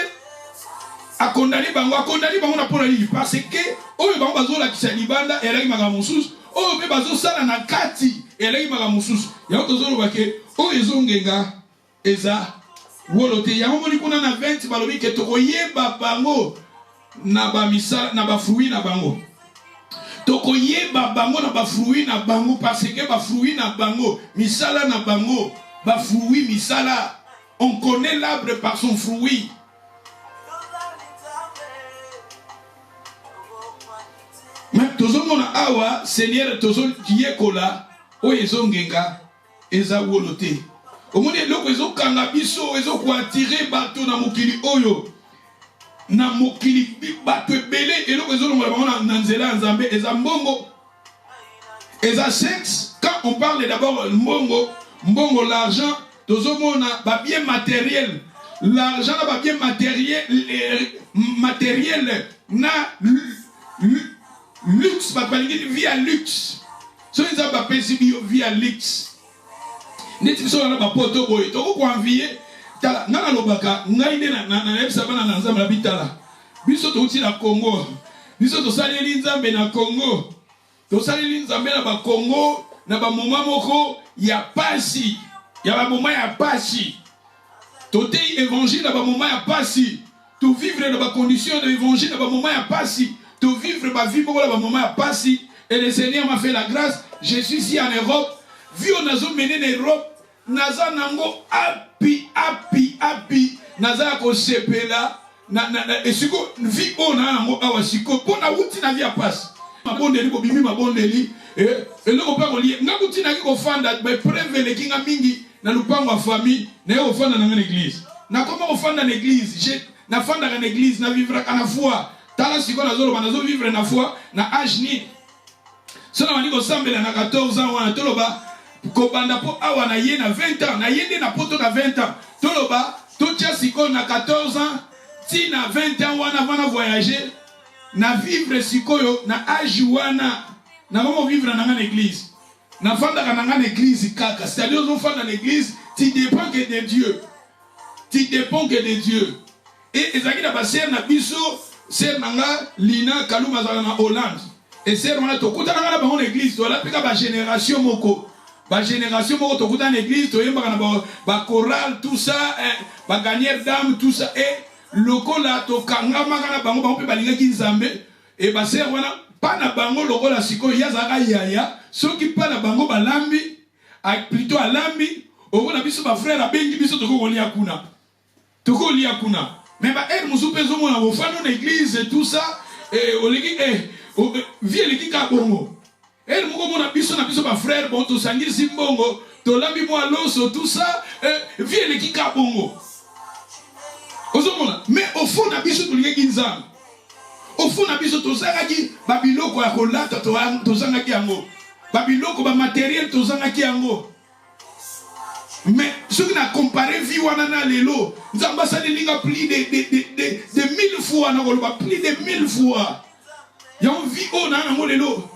a condamné bango na pona li parce que oyo bango bazo la kisa libanda et la maka mususu. Oyo be bazo sala na kati et la maka mususu. Ya tozo lo bake oyo ezongenga eza wolote ya moni kuna na 20 balobi ke tokoyeba bango na ba misala na ba fruit na bango. Tokoyeba bango na ba fruit na bango parce que ba fruit na bango misala na bango ba fruit misala. On connaît l'arbre par son fruit. Mais tozo mona awa Seigneur tozo kiyekola oyezongenga eza wolote. Omoni loko ezo kanga biso ezo ko attirer bato na mokili oyo. Na mokili bato ebele eloko ezo longola bango na nzela nzambe eza mbongo. Eza sexe. Quand on parle d'abord mbongo l'argent tozo mona ba bien matériel. L'argent na ba bien matériel na luxe ba palingi via luxe. So ils ba pesibio via luxe. Neti biso na ba poto boy to ko envier tala ngana lobaka ngai nde na yebisa bana na nzambe na bitala biso to uti na Congo biso to saleli nzambe na Congo to saleli nzambe na ba Congo na ba moma moko ya pasi ya ba moma ya pasi to te évangile na ba moma ya pasi to vivre dans ba condition de évangile na ba moma ya pasi to vivre ba vie moko na ba moma ya pasi et le Seigneur m'a fait la grâce. Je suis ici en Europe. Vu on a mené en Europe, naza nango api naza ko sepela na esiko vi ona nango awasiko pona wuti na via passe mabondeli ko bimi mabondeli eloko pa ko lié ngakuti na ko fanda be prevele kinga mingi na lupango wa famille na yo fanda na l'église na koma ko fanda na l'église je na fanda na l'église na vivre kana foi tala siko na zolo banazo vivre na foi na âge ni sona wani ko sambela na 14 ans wana toloba kobanda po awa na ye na 20 ans na yende na poto na 20 ans toloba totia siko na 14 ans ti na 20 ans wana vana voyager na vivre sikoyo na âge wana na comment vivre dans l'église na fanda kana l'église kaka c'est-à-dire on fanda dans l'église tu dépends que de Dieu et ezaki na baser na biso ser nanga Lina Kaluma za na Hollande et ser wana to kutana na bango l'église to la pika ba génération moko to kuta na l'église to yemba na ba chorale tout ça ba gagner d'âme tout ça et lokola to kanga makana bango pe balinga ki nzambe et ba ser wana pa na bango lokola siko yazaka yaya soki pa na bango balambi plutôt alambi okona biso ba frère abengi biso to ko lia kuna mais ba musu pezo mona bo fano na église tout ça et oleki vie leki ka bongo moko mona biso na biso ba frère bon to sangir simbongo to lambi mo aloso tout ça vie leki ka bongo ozomona mais au fond na biso to leki nzambe au fond na biso to zangaki babiloko ya kolata to zangaki yango babiloko ba matériel to zangaki yango mais ce qui n'a comparé vie wana na lelo nzamba sali linga plus de 1000 fois na koloba plus de 1000 fois ya vie on na ngo lelo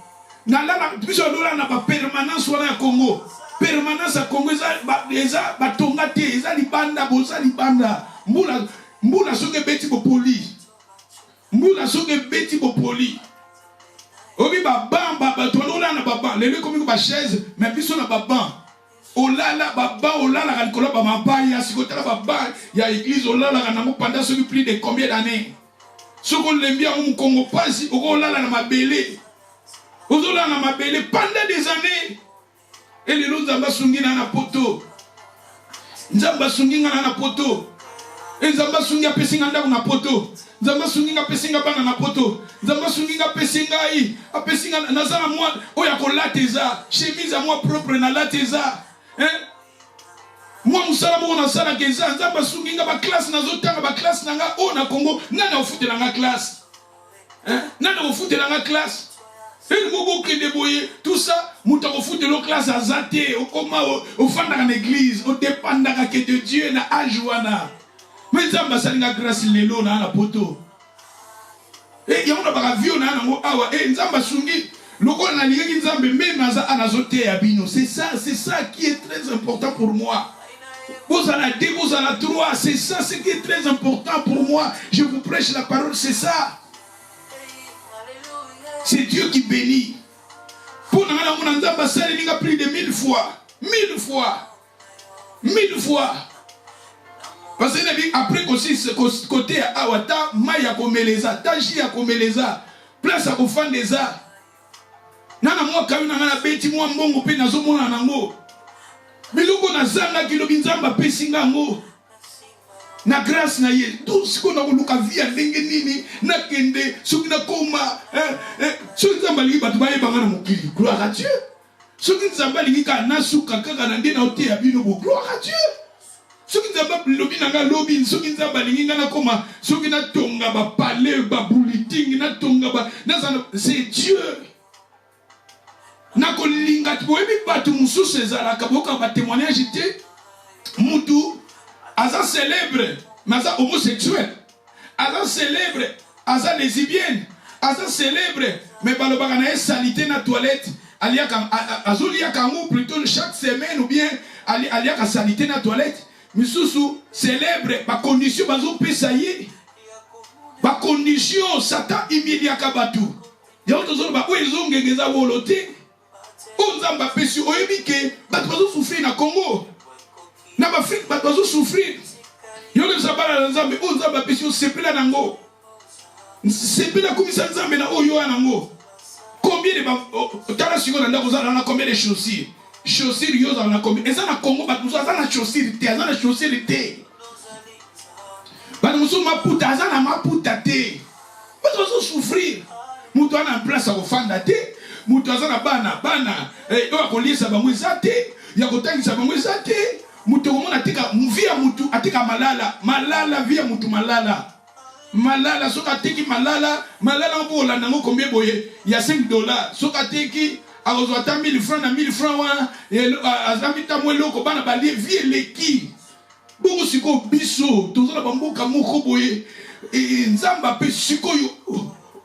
na la biso lola na ba permanence wana ya Congo permanence ya Congo eza batonga te eza libanda boza libanda mbula soke beti bopoli obi babamba batonola na baba lelo komi ko ba chaise mais biso na baba olala kalikola ba mabaya sikotala baba ya église olala kana mo pendant ce plus de combien d'années soko lembia mu Congo pasi olala na mabele ozola na mabele pendant des années et les autres nzamba sungi na poto nzamba sungi na poto nzamba sungi apesinga ndako na poto nzamba sungi apesinga bana na poto nzamba sungi apesinga apesinga nazana moi oya ko lateza chemise à moi propre na lateza moi musala mo na sala keza nzamba sungi ba classe nazotanga ba classe nanga o na Congo nana ofutela nga classe nana ofutela nga classe et mogo que deboyer tout ça muta ofutela classe azate okoma ofanda na église o dépendaka que de Dieu na ajuana Mais nzamba salinga grâce lelo na poto. Et y a on a vu na ngo awa et nzamba sungi loko na linga nzambe même naza anazote ya bino. C'est ça qui est très important pour moi. Vous en avez 2, vous en avez 3, c'est ça ce qui est très important pour moi. Je vous prêche la parole, c'est ça. C'est Dieu qui bénit. Pour nous, on a plus de 1000 fois. 1000 fois. 1000 fois. Parce que après côté à Awata, Maya Komeleza, Taji à Komeleza, place à Kofandeza. Nana moi quand on a bêti moi mbongo pe nazo mona nango. Biloko na zanga kilo binzamba pe singa ngo. Na grâce na ye tout ce qu'on a voulu via ndenge nini na kende soki na koma soki nzamba lingi batu baye banga na mokili gloire à Dieu. Soki nzamba lingi ka na suka kaka na ndena ote ya bino bo gloire à Dieu. Soki nzamba lobi na nga lobi soki nzamba lingi nga na koma soki na tonga ba palais ba bulletin na tonga ba na c'est Dieu. Na ko linga boyebi batu mususu ezalaka boka ba témoignage te mutu Aza célèbre, mais Aza homosexuel. Aza célèbre, Aza lesbienne. Aza célèbre, mais balobagana est salité na toilette. Azuliaka plutôt chaque semaine ou bien aliaka salité na toilette. Misusu célèbre, ba condition bazo pesaye. Ba condition Satan immédiaka batu. Y'a autre ba oezo ngengeza wolote. Onzamba pesu oyebike, batu bazo souffrir na Congo. Na Afrique ba bazo souffrir. Yo le sabala nzambe o nzamba pesio sepela nango. Sepela komisa nzambe na oyo nango. Combien de tala siko na ndako za na combien de chaussures? Chaussures yo za na combien? Eza na Congo ba tuzo za na chaussures te, za na chaussures te. Ba muso maputa za na maputa te. Ba bazo souffrir. Muto ana place a ofanda te. Muto za na bana o akolisa ba mweza te. Ya kotangisa ba mweza te. Mutu komona atika mvia mutu atika malala via mutu malala soka teki malala mbola nango combien boye ya $5 soka teki akozwa ta 1000 francs na 1000 francs wana azambita mweloko bana balie vie leki bongo siko biso tozala bamboka moko boye nzamba pe siko yo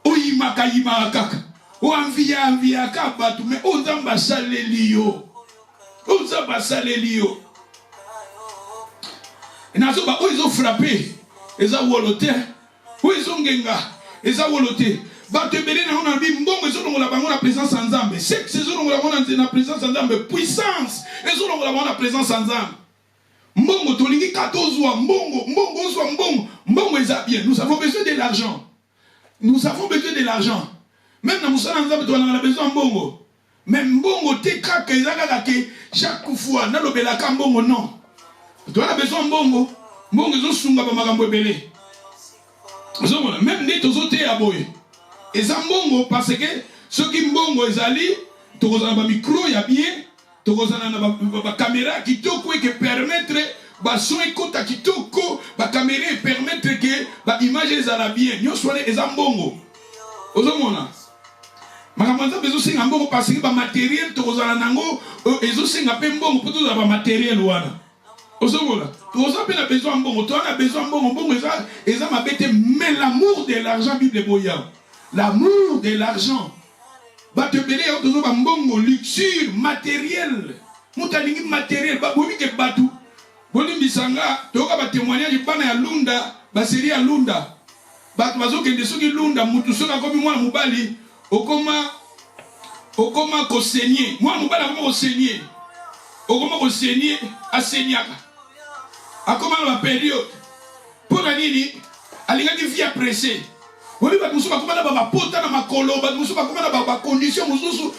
oyimaka kaka o anvia ka batu mais o nzamba saleli yo et nazo ba ils ont frappé eza wolote ils ont ngenga eza wolote ba te belé na on a bi mbongo ezo longola bango na présence en Nzambe sexe ezo longola bango na présence en Nzambe puissance ezo longola bango na présence en Nzambe mbongo tolingi 14 wa mbongo eza bien nous avons besoin de l'argent même na musala Nzambe to na besoin mbongo même mbongo te kaka ezaka ke chaque fois na lobela ka mbongo non. Tu as besoin de mbongo. Mbongo zo sunga ba makambo ebele. Même les autres à boye. Et ça mbongo parce que ceux qui mbongo ezali, to kozana ba micro ya bien, to kozana na ba caméra qui toko et que permettre ba son ekota kitoko, ba caméra permettre que ba image ezala bien. Nyo soane eza mbongo. Ozomona. Makambo bezo singa mbongo parce que ba matériel to kozana nango ezo singa pe mbongo pour to ba matériel wana. Osobola, tu as besoin de bon, tu as besoin de bon, et ma bête, mais l'amour de l'argent, Bible boya. L'amour de l'argent. Va te béler, tu as bon, luxure, matériel. Moutalingi matériel, bah, oui, que batou. Boni bisanga, tu as témoignage, pas na lunda, bah, série à lunda. Bah, tu vas au Kendesuki lunda, moutou soka comme moi, moubali, okoma ko saigner. Moi, moubali, comment saigner? Okoma ko saigner, à saignac. A comment la période pour la nini alingaki vie pressée oui ba musuba comment ba pota na makolo ba musuba comment ba condition mususu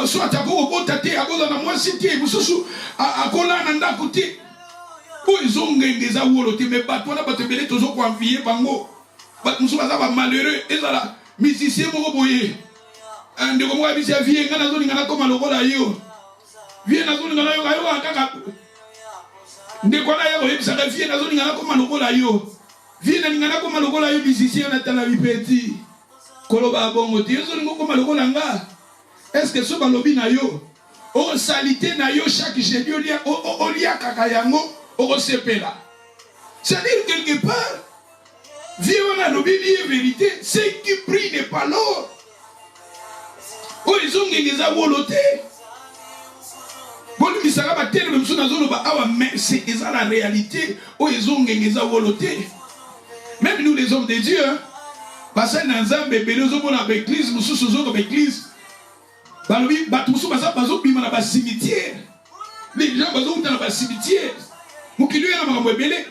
soit ako bota te akoza na moi cité mususu akola na ndako te po izongengeza wolo te mais ba tona ba te belé tozo ko envier bango ba musuba za ba malheureux ezala musicien moko boye ndeko mo abisi vie ngana zo lingana koma lokola yo vie na zo lingana yo ayo akaka ndeko na yo ebisaka vie na zo lingana koma lokola yo vie na lingana koma lokola yo musicien na tala bipeti koloba bongo te zo lingo koma lokola nga est-ce que so balobi na yo o salité na yo chaque jeudi o lia kaka yango o sepela C'est-à-dire quelque part, vieux on a l'obédié vérité, ce qui brille n'est pas l'or. Oh, ils ont gagné ça voloté. Bon, lui, ça va tellement même sur la zone, mais c'est ça la réalité. Oh, ils ont gagné ça voloté. Même nous, les hommes de Dieu, parce que dans un bébé, nous sommes dans l'église, nous sommes dans l'église. Nous sommes dans le cimetière. Les gens sont dans le cimetière. Nous qui lui avons rebellé.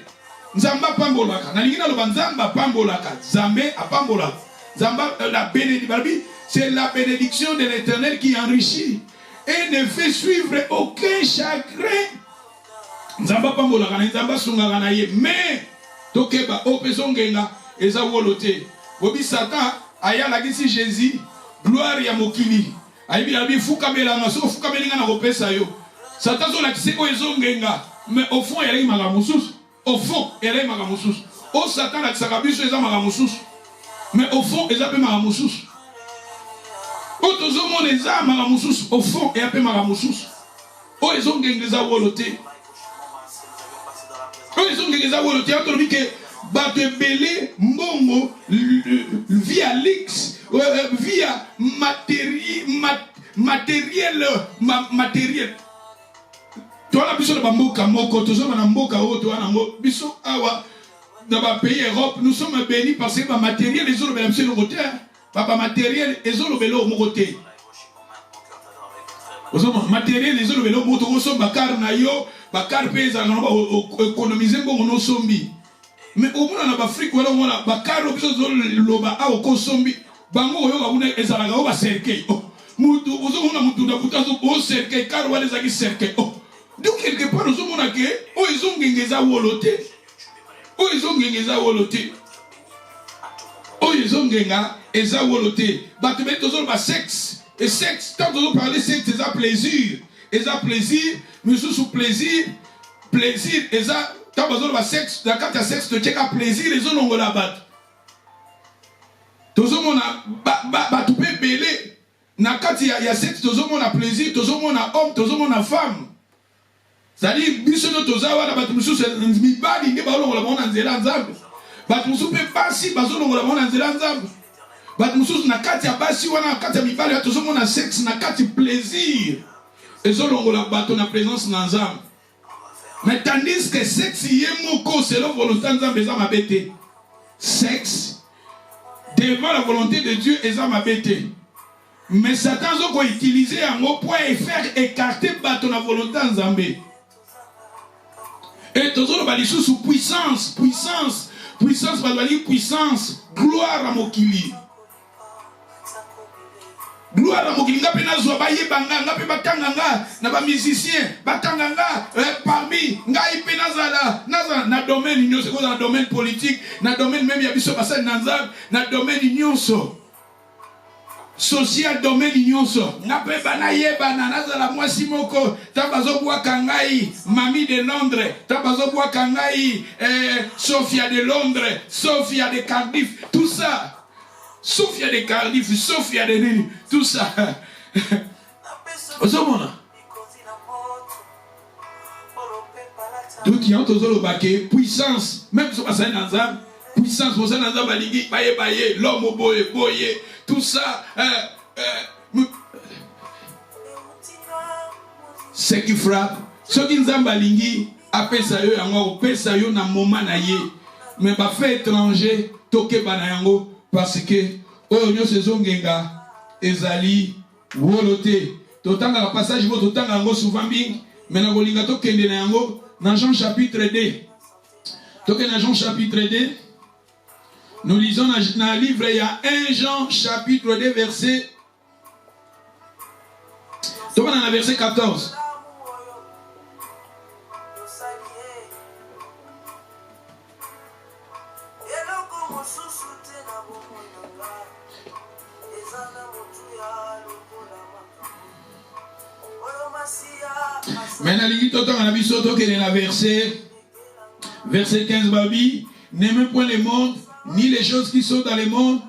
Nzamba pambolaka. Nalingina lo banzamba pambolaka. Zambé a pambolaka. Zamba la bénédiction. C'est la bénédiction de l'Éternel qui enrichit et ne fait suivre aucun chagrin. Nzamba pambolaka. Nzamba sungaka na ye. Mais tokeba opesongenga eza wolote. Bobi Satan aya la gisi Jésus gloire ya mokili. Ayibi la bi fuka belanga so fuka belinga na kopesa yo. Satan zo la kise o ezongenga. Mais au fond il y a magamusus. Au fond, elle est magamoussous. Au Satan, la Xarabiso est magamoussous. Mais au fond, elle est appelée magamoussous. Au Tozomo, les âmes magamoussous. Au fond, elle est appelée magamoussous. Au ils ont gagné des awolotés. Au ils ont gagné des awolotés. On dit que Batte Belé, Mbongo, via l'X, via matériel. Toi, biso na mboka moko, tozoma na mboka oto wana ngo biso awa dans ba pays Europe, nous sommes bénis parce que ba matériel les autres ben monsieur le côté, ba matériel les autres belo mo côté. Ozoma matériel les autres belo mo to so bakar na yo, bakar pesa na économiser ngo no sombi. Mais au moins na Afrique wala wala bakar biso zo loba a ko sombi, bango yo ga una ezala ga ba cercle. Mutu ozoma mutu da butazo o cercle car wala zaki cercle. Donc quelque part nous sommes que oh ils ont gagné ça woloté. Oh ils ont gagné ça woloté. Oh ils ont gagné ça woloté. Bah tu mets toujours le sexe. Et sexe, quand on parle sexe, c'est ça plaisir. Et ça plaisir, mais sous plaisir, plaisir, et ça, quand on parle sexe, quand tu as sexe, tu as plaisir, les autres on la battre. Tout le monde a tout peut belé. Quand il y a sexe, tout le monde a plaisir, tout le monde a homme, tout le monde a femme. C'est-à-dire, biso no tozawa na batumusu mibali nde balongola bango na nzela nzambe. Batumusu pe basi bazolongola bango na nzela nzambe. Batumusu na kati ya basi wana na kati ya mibali ya tozomona sexe na kati plaisir. Ezolongola bato na présence na nzambe. Mais tandis que sexe yé moko selon volonté nzambe eza mabete. Sexe devant la volonté de Dieu eza mabete. Mais Satan zoko utiliser yango pour faire écarter bato na volonté nzambe. Et toujours le balisou sous puissance, puissance, puissance, puissance, gloire à Mokili. Gloire à Mokili. Ngape na zwa baye banga, ngape batanganga, na ba musicien, batanganga parmi, ngai nazala, na domaine union, c'est quoi dans le domaine politique, na domaine même yabiso basa nanzab, na domaine union so. Social domaine nyonso ngape bana yebana nazala mwasi moko tabazo bwa kangai mami de Londres tabazo bwa kangai Sophia de Londres Sophia de Cardiff tout ça Sophia de Cardiff Sophia de Nini tout ça osomona tout qui ont tozolo baké puissance même so basa nanza puissance bosa nanza balingi baye l'homme boye tout ça, ce qui frappe, ce qui nous a balingi, après ça yo yango, après ça yo na moment na ye, mais ba fait étranger, toke banayango, parce que oyo nyo saison genga, ezali wolote. Totanga la passage bo totanga yango souvent bing, mais na bolinga to kende na yango, dans Jean chapitre 2. Toke na Jean chapitre 2. Nous lisons dans le livre, il y a 1 Jean chapitre 2 verset. Dans le verset 14. Maintenant, verset 15, Babi, n'aimez point le monde, ni les choses qui sont dans le monde.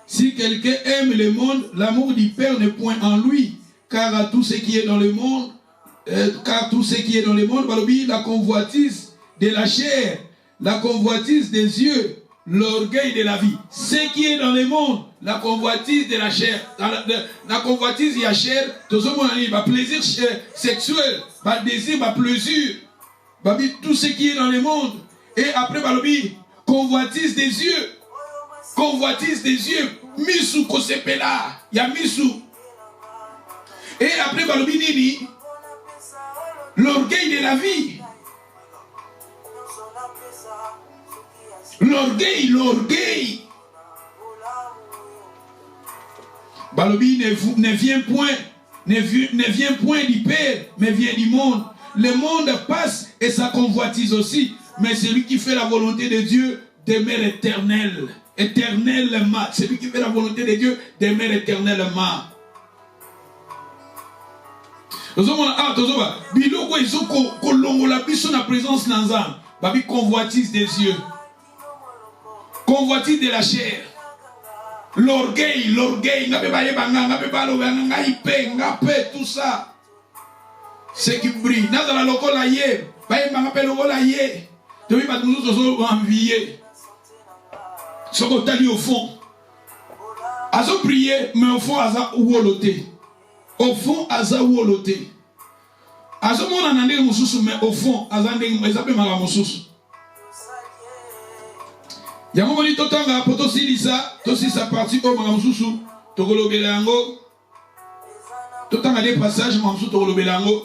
Si quelqu'un aime le monde, l'amour du Père n'est point en lui. Car tout ce qui est dans le monde, Babi, la convoitise de la chair, la convoitise des yeux, l'orgueil de la vie. Ce qui est dans le monde, la convoitise de la chair. La convoitise de la chair, tout ce monde a plaisir sexuel, désir, plaisir. Tout ce qui est dans le monde. Et après, convoitise des yeux. Convoitise des yeux. Misu kosepela. Il y a misu. Et après, l'orgueil de la vie. L'orgueil, l'orgueil. Balobi ne vient point du Père, mais vient du monde. Le monde passe et sa convoitise aussi. Mais celui qui fait la volonté de Dieu demeure éternel. Éternellement. Celui qui fait la volonté de Dieu demeure éternellement. Biloko ezoko kolongola biso na présence na Nzambe. Babi convoitise des yeux. Convoitise de la chair. L'orgueil, l'orgueil, tout ça. Ce qui brille. Nazala lokola ye, baye mangape lokola ye. Tobi bat nous tous envier. Ce qu'on t'a dit au fond. Azo prier, mais au fond aza ouoloté. Au fond aza ouoloté. Azo mona nande mususu, mais au fond aza ndenge ezape mala mususu. Yango moni totanga poto silisa, tosisa parti o mala mususu, tokolobela yango. Totanga des passages mususu tokolobela yango.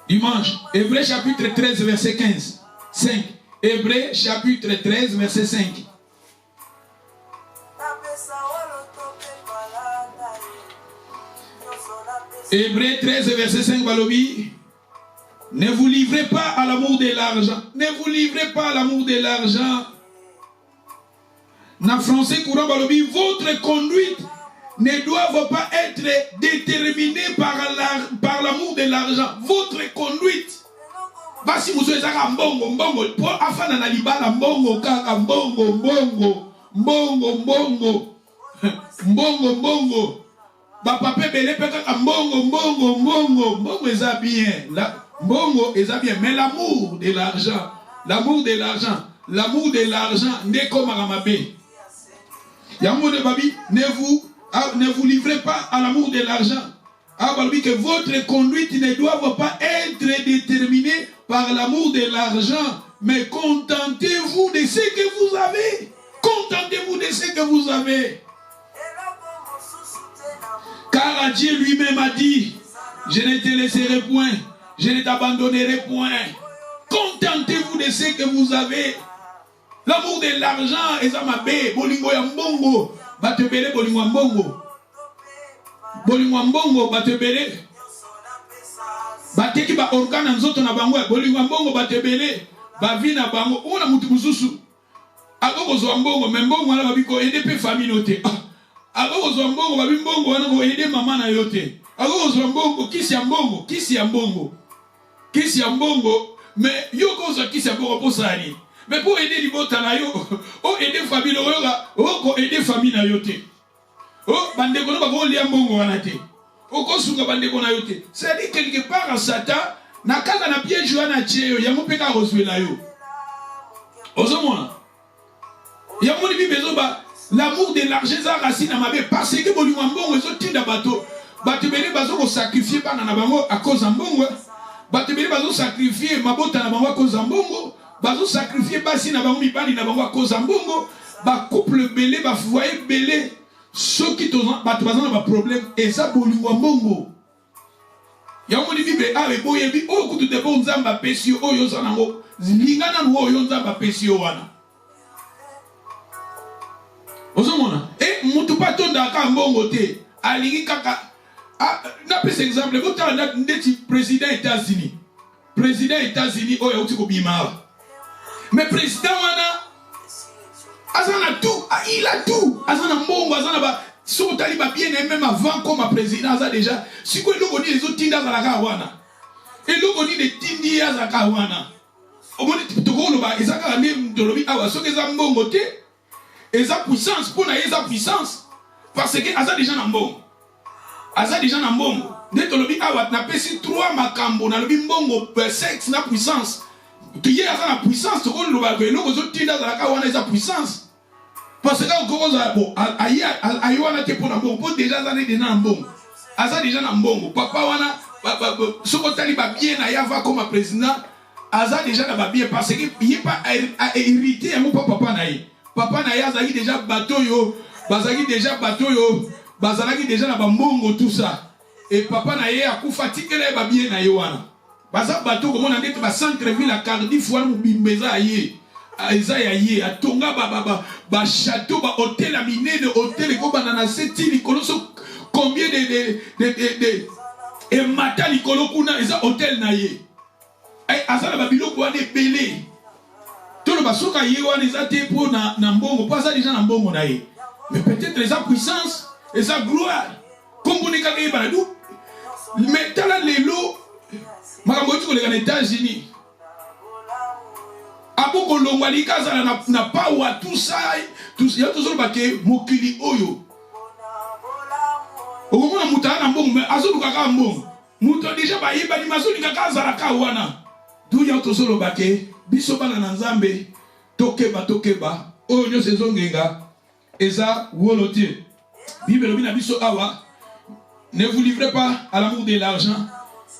Dimanche, Hébreux chapitre 13 verset 15. 5. Hébreux chapitre 13 verset 5. Hébreux 13 verset 5 Balobi. Ne vous livrez pas à l'amour de l'argent. Ne vous livrez pas à l'amour de l'argent. Dans français courant Balobi, votre conduite ne doit pas être déterminée par l'amour de l'argent. Votre conduite. Basi muso ezaka mbongo mbongo po afana na libala mbongo kaka mbongo mbongo mbongo mbongo mbongo mbongo ba pape belé pe kaka mbongo mbongo mbongo mbongo eza bien la mbongo eza bien mais l'amour de l'argent l'amour de l'argent n'est comme amabe yango de babi ne vous livrez pas à l'amour de l'argent. Que votre conduite ne doit pas être déterminée par l'amour de l'argent, mais contentez-vous de ce que vous avez. Contentez-vous de ce que vous avez. Car Dieu lui-même a dit, je ne te laisserai point, je ne t'abandonnerai point. Contentez-vous de ce que vous avez. L'amour de l'argent est amabe, bolingo ya mbongo, batebele bolingo ya mbongo. Bolingwa mbongo batebele bateki ba organe nzoto na bango bolingwa mbongo batebele bavi na bango ona mutu mususu akokozwa mbongo mais mbongo wana babiko aider pe famille note akokozwa mbongo babi mbongo wana ko aider mama na yote akokozwa mbongo kisi ya mbongo mais yo kozwa kisi ya mbongo pour ça ni mais pour aider libota na yo o aider famille oyoka o ko aider famille na yote. Oh, bandeko no bako lia mbongo wana te. Oko sunga bandeko na yote. C'est-à-dire quelque part Satan na kaka na piège wana tieyo yango peka rozwela yo. Ozomona. Yango ni bibezo ba l'amour de l'argent za racine mabe parce que bolingo mbongo ezo tinda bato. Bato bele bazo ko sacrifier bana na bango à cause mbongo. Bato bele bazo sacrifier mabota na bango à cause mbongo. Bazo sacrifier basi na bango mibali na bango à cause mbongo. Ba couple belé ba foyer belé. Ceux qui ont un problème, et ça, bolingo mbongo. Yango ni bibe awe boye bi o kutu de bon zamba pesio o yo zanango lingana no yo zamba pesio wana. Ozomona e mutu patonda ka mbongo te alingi kaka na pese exemple ko ta ndeti président États-Unis. Président États-Unis o yo tiko bima. Mais président wana azana tout, il a tout. Azana mbongo, azana ba so taliba bien et même avant comme président aza déjà. Si quoi logo ni les autres tinda za la kawana. Et logo ni les tindi za kawana. Au moins to ko no ba ezaka ne dolobi awa so ke za mbongo te. Eza puissance pour na eza puissance parce que aza déjà na mbongo. Aza déjà na mbongo. Ne dolobi awa na pesi 3 makambo na lobi mbongo sexe na puissance. Tu y as la puissance, tu connais la puissance. Parce que bon, aïwana te pour bon, pour déjà d'aller dans bon. Asa déjà dans bon. Papa wana, ce qu'on t'a dit bien na yava comme président, asa déjà dans bien parce que il est pas hérité mon papa naï. Papa naï azaki déjà bateau yo, bazaki déjà bateau yo, bazalaki déjà na bambongo tout ça. Et papa naï a coup fatigué les bien na yowana. Baza bateau comme on a dit ba centre ville à Cardiff wana mubimbeza aye. Aïsaïa yé, à Tonga, ba château, ba hôtel à miner, de hôtel, comme dans la septième, combien de mata Nicolo Kuna, et hôtel naïe. Aïe, Azala Babilo, quoi, des belés. Tout le basoka yé, on les a été pour Nambongo, pas ça déjà Nambongo naïe. Mais peut-être les puissance, et sa gloire. Comme on est carré, baladou. Mais t'as là les lots, Marambotu, les États-Unis. Aboko longwalika na pawa tout ça ya tout ça baké mokili oyo okomona mutana mbongo mais azoluka ka mbongo muto déjà ba yeba ni mazolika ka zalaka wana du ya tout ça baké biso bana na nzambe tokeba oyo nyo sezongenga eza wolotie Bible bina biso awa ne vous livrez pas à l'amour de l'argent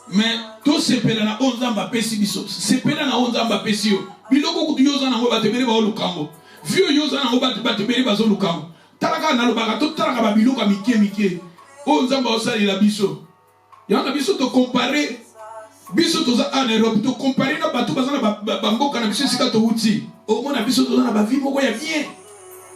mais tout se pela na 11 ans ba pesi biso se pela na 11 ans ba pesi yo biloko kutu yoza nango batebele ba olukango vieux yoza nango batebele ba zolukango talaka na lobaka to talaka ba biloko mike o nzamba osali la biso yanga biso to comparer biso toza en Europe to comparer na bato bazana ba mboka na biso sika to uti o mona biso toza na ba vie moko ya bien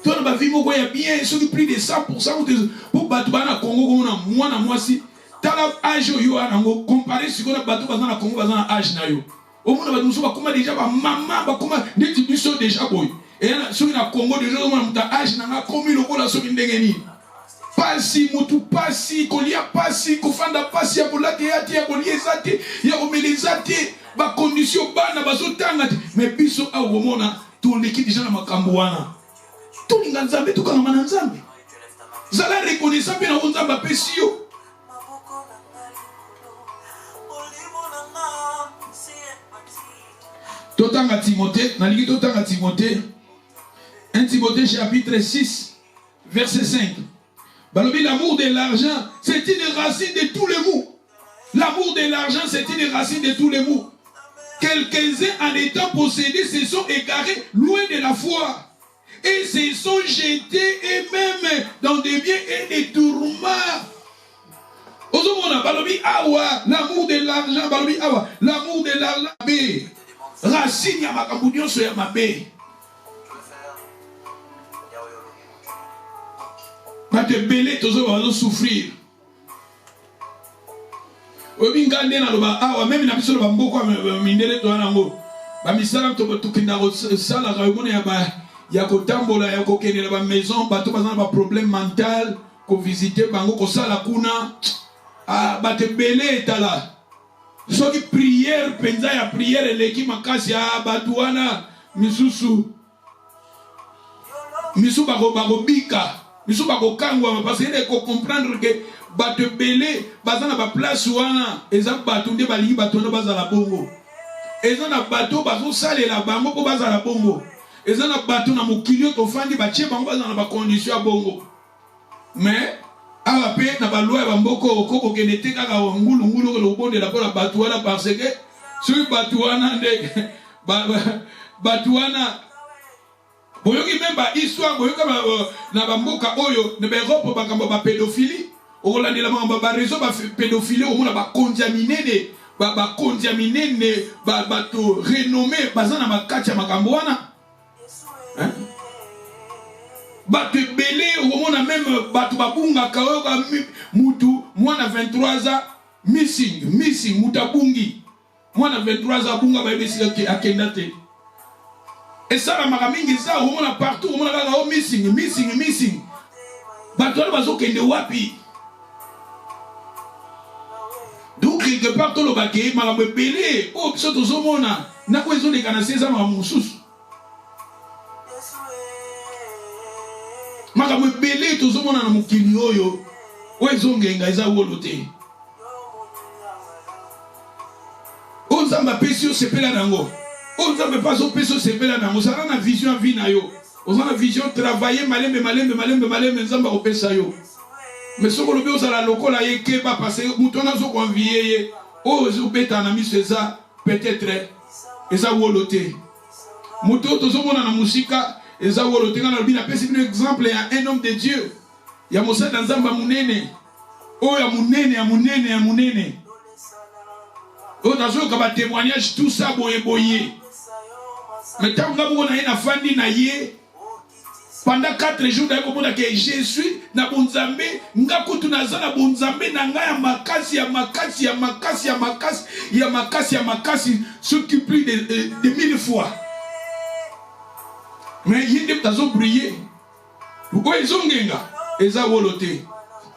to na ba vie moko ya bien so ki plus de 100% pour bato bana Congo ko na mwana mwasi tala âge yo anango comparer siko na bato bazana Congo bazana âge na yo. Au monde va nous voir comment déjà ma maman va comment des types déjà boy et là sur la Congo déjà on a âge n'a comme le ko la so ndengeni pas si mutu pas si kolia pas si kofanda pas si pour la théâtre ya kolia zate ya omelezate ba condition bana bazotanga mais biso a omona tout l'équipe déjà na makambo wana tout linga nzambe tout kama na nzambe zala reconnaissant pe na nzambe pesio. Totanga Timothée, 1 Timothée chapitre 6, verset 5. L'amour de l'argent, c'est une racine de tous les maux. L'amour de l'argent, c'est une racine de tous les maux. Quelques-uns en étant possédés se sont égarés loin de la foi et se sont jetés eux-mêmes dans des biens et des tourments. L'amour de l'argent, l'amour de l'argent. Racine ya makambunyo so ya mabe. Bate belé tozo bazo souffrir. Obi ngande na loba awa même na biso loba mboko mindele to anango. Ba misala to kinda sala ka yone ya ba ya kotambola ya kokendela ba maison bato bazana ba problème mental ko visiter bango ko sala kuna bate belé tala. Soki prière penza ya prière eleki makasi ya batuana misusu misu bako bika misu bako kangwa parce que il faut comprendre que batu belé bazana ba place wana eza batu nde bali batu na bazala bongo eza na bato bazo salela bango ko bazala bongo eza na bato na mokilio to fandi ba tie bango bazana ba condition bongo mais awa pe na balwa ya mboko okoko kenete kaka ngulu ko bonde la pola batuana parce que sur batuana nde batuana boyoki memba histoire boyoka na bamboka oyo na Europe bakambo ba pédophilie okolandela mamba ba réseau ba pédophilie omona ba contaminer ba contaminer ne bato renommé bazana makati ya makambo wana hein. Batu belé au monde même batu babunga kaoga mutu mwana 23 ans missing mutabungi mwana 23 ans bunga ba besi akendate et ça la maramingi ça au monde partout au monde là missing batu bazo kende wapi donc quelque part to lo baké marambe belé oh biso to zomona na ko ezo lekana 16 ans mamususu makambo belé tozomona na mokili oyo wezongenga eza wolote onzamba pesio sepela nango On ne peut pas opérer ce là na on a la vision vie na yo. On a la vision travailler malembe nzamba opérer ça yo. Mais ce qu'on veut, c'est la locola yeke pas passer. Moutona zo convier. Oh, zo beta na mi c'est ça peut-être. Et ça woloté. Mouto to zo mona na musika. Et ça woloté quand on a pris un exemple à un homme de Dieu. Il y a Moussa dans zamba munene. Oh ya munene. Oh dans un kaba témoignage tout ça boye. Mais tant que on a une fandi na ye. Pendant 4 jours, je suis na bonzambe, ngakutu nazana bonzambe na ngaya makasi, ce qui plus de 1000 fois. Mais il y a des gens brillés. Pourquoi ils ont gagné? Ils ont woloté.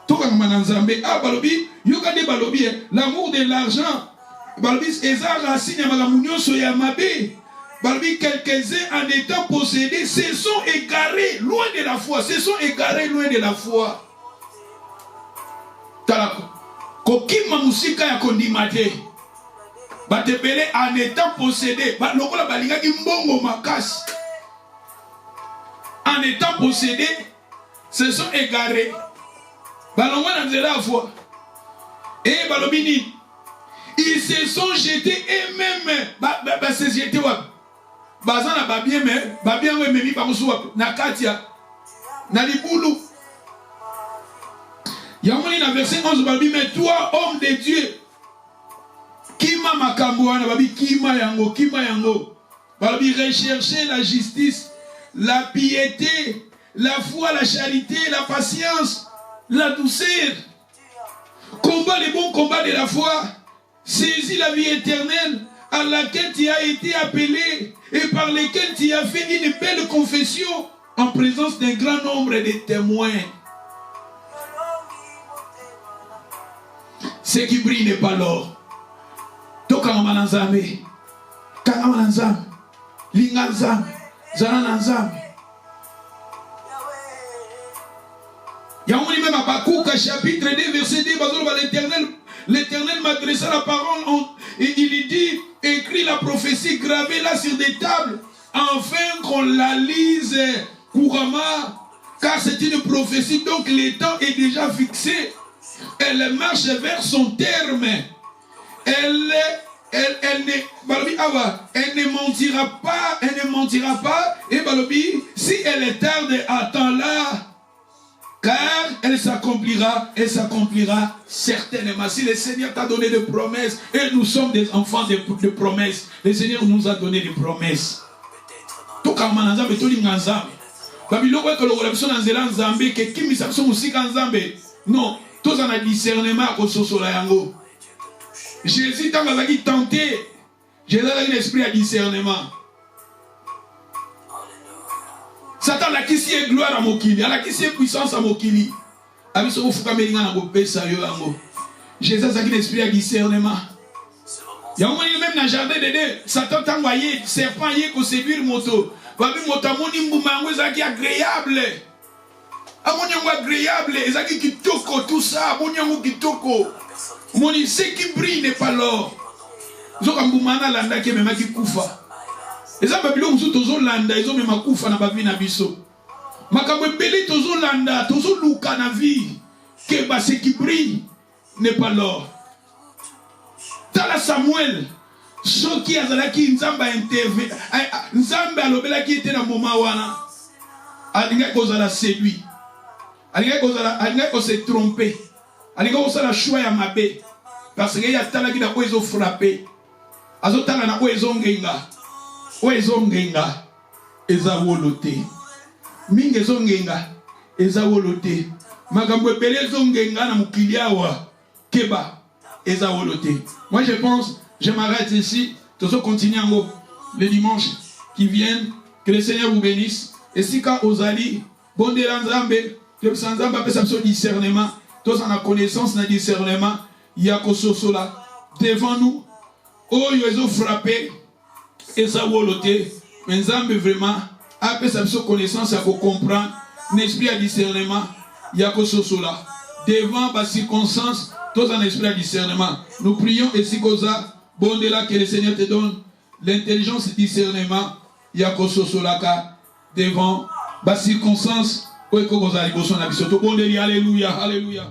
Tout comme mananzambe, ah balobi, yokade balobi, l'amour de l'argent, balobi, ils ont racine à magamunyo soyamabe. Parmi quelques-uns en étant possédés se sont égarés loin de la foi. Kokima musika ya kondimate. Batepele en étant possédés. Lokola balinga ki mbongo makasi. En étant possédés, se sont égarés. Balongwa na nzela la foi. Et balobini, ils se sont jetés eux-mêmes. Se jetés wa. Bazana babien mais babien we memi bamusuwa na katia na libulu yamoni na verset 11 babi mais toi homme de Dieu kima makambo wana babi kima yango babi rechercher la justice, la piété, la foi, la charité, la patience, la douceur, combat les bons combats de la foi, saisis la vie éternelle à laquelle tu as été appelé et par lesquels tu as fait une belle confession en présence d'un grand nombre de témoins. Ce qui brille n'est pas l'or. Toka mananzame, kanamananzame, linganzame, zanananzame. Yamoni même à Bakouka chapitre 2 verset 2, l'Éternel m'adressa la parole et il dit, écris la prophétie gravée là sur des tables, afin qu'on la lise couramment, car c'est une prophétie, donc le temps est déjà fixé. Elle marche vers son terme. Elle ne mentira pas, et Balobi, si elle tarde, attends-la. Car elle s'accomplira certainement. Si le Seigneur t'a donné des promesses, et nous sommes des enfants de promesses, le Seigneur nous a donné des promesses. Tout comme Mananzambe, tout l'Inganzambe. Babylon, que le relation dans Zélan Zambé, que qui m'y s'absent aussi qu'en Zambé. Non, tous en a discernement à Sosola Yango. Jésus, tant qu'il a tenté, Jésus a un esprit à discernement. Satan la qui est gloire à Mokili, la qui est puissance à Mokili. Avec ce que vous Jésus a un esprit à discernement. Il y a un moment même dans le jardin de Dieu, Satan t'a envoyé, serpent y est pour séduire moto. Babi motamoni mboumango ezaki agréable. Amonyango agréable, ezaki kitoko tout ça, amonyango kitoko. Moni ce qui brille n'est pas l'or. Zoka mboumana landa ki memaki kufa. Eza babilo musu tozo landa, ezo mema kufa na bavi na biso. Makambo ebele tozo landa, tozo luka na vie. Que ba ce qui brille n'est pas l'or. Tala Samuel, soki azalaki nzamba intervient, nzamba alobelaki ete na moment wana. Alinga kozala séduit. Alinga ko se tromper. Alinga ko sala choix ya mabe. Parce que ya tala ki na ko ezo frapper. Azotala na ko ezo ngenga. O ezo ngenga eza wolote. Mingi ezo ngenga eza wolote. Makambo ebele ezo ngenga na mukili awa keba eza wolote. Moi je pense, je m'arrête ici. Tous continuer en haut les dimanches qui viennent. Que le Seigneur vous bénisse. Et si quand Ozali, bon de l'Anzambe, que Sanzamba peut s'absorber discernement, tous en la connaissance d'un discernement, Yakoso Sola, devant nous, oh, ils ont frappé, et ça woloté, mais Nzambe vraiment, après sa connaissance, ça pour comprendre, un esprit à discernement, Yakoso Sola, devant les circonstances, tous en esprit à discernement. Nous prions et si Koza, bon de là que le Seigneur te donne l'intelligence et discernement, il y a Kososolaka devant, bas circonstances, alléluia, alléluia.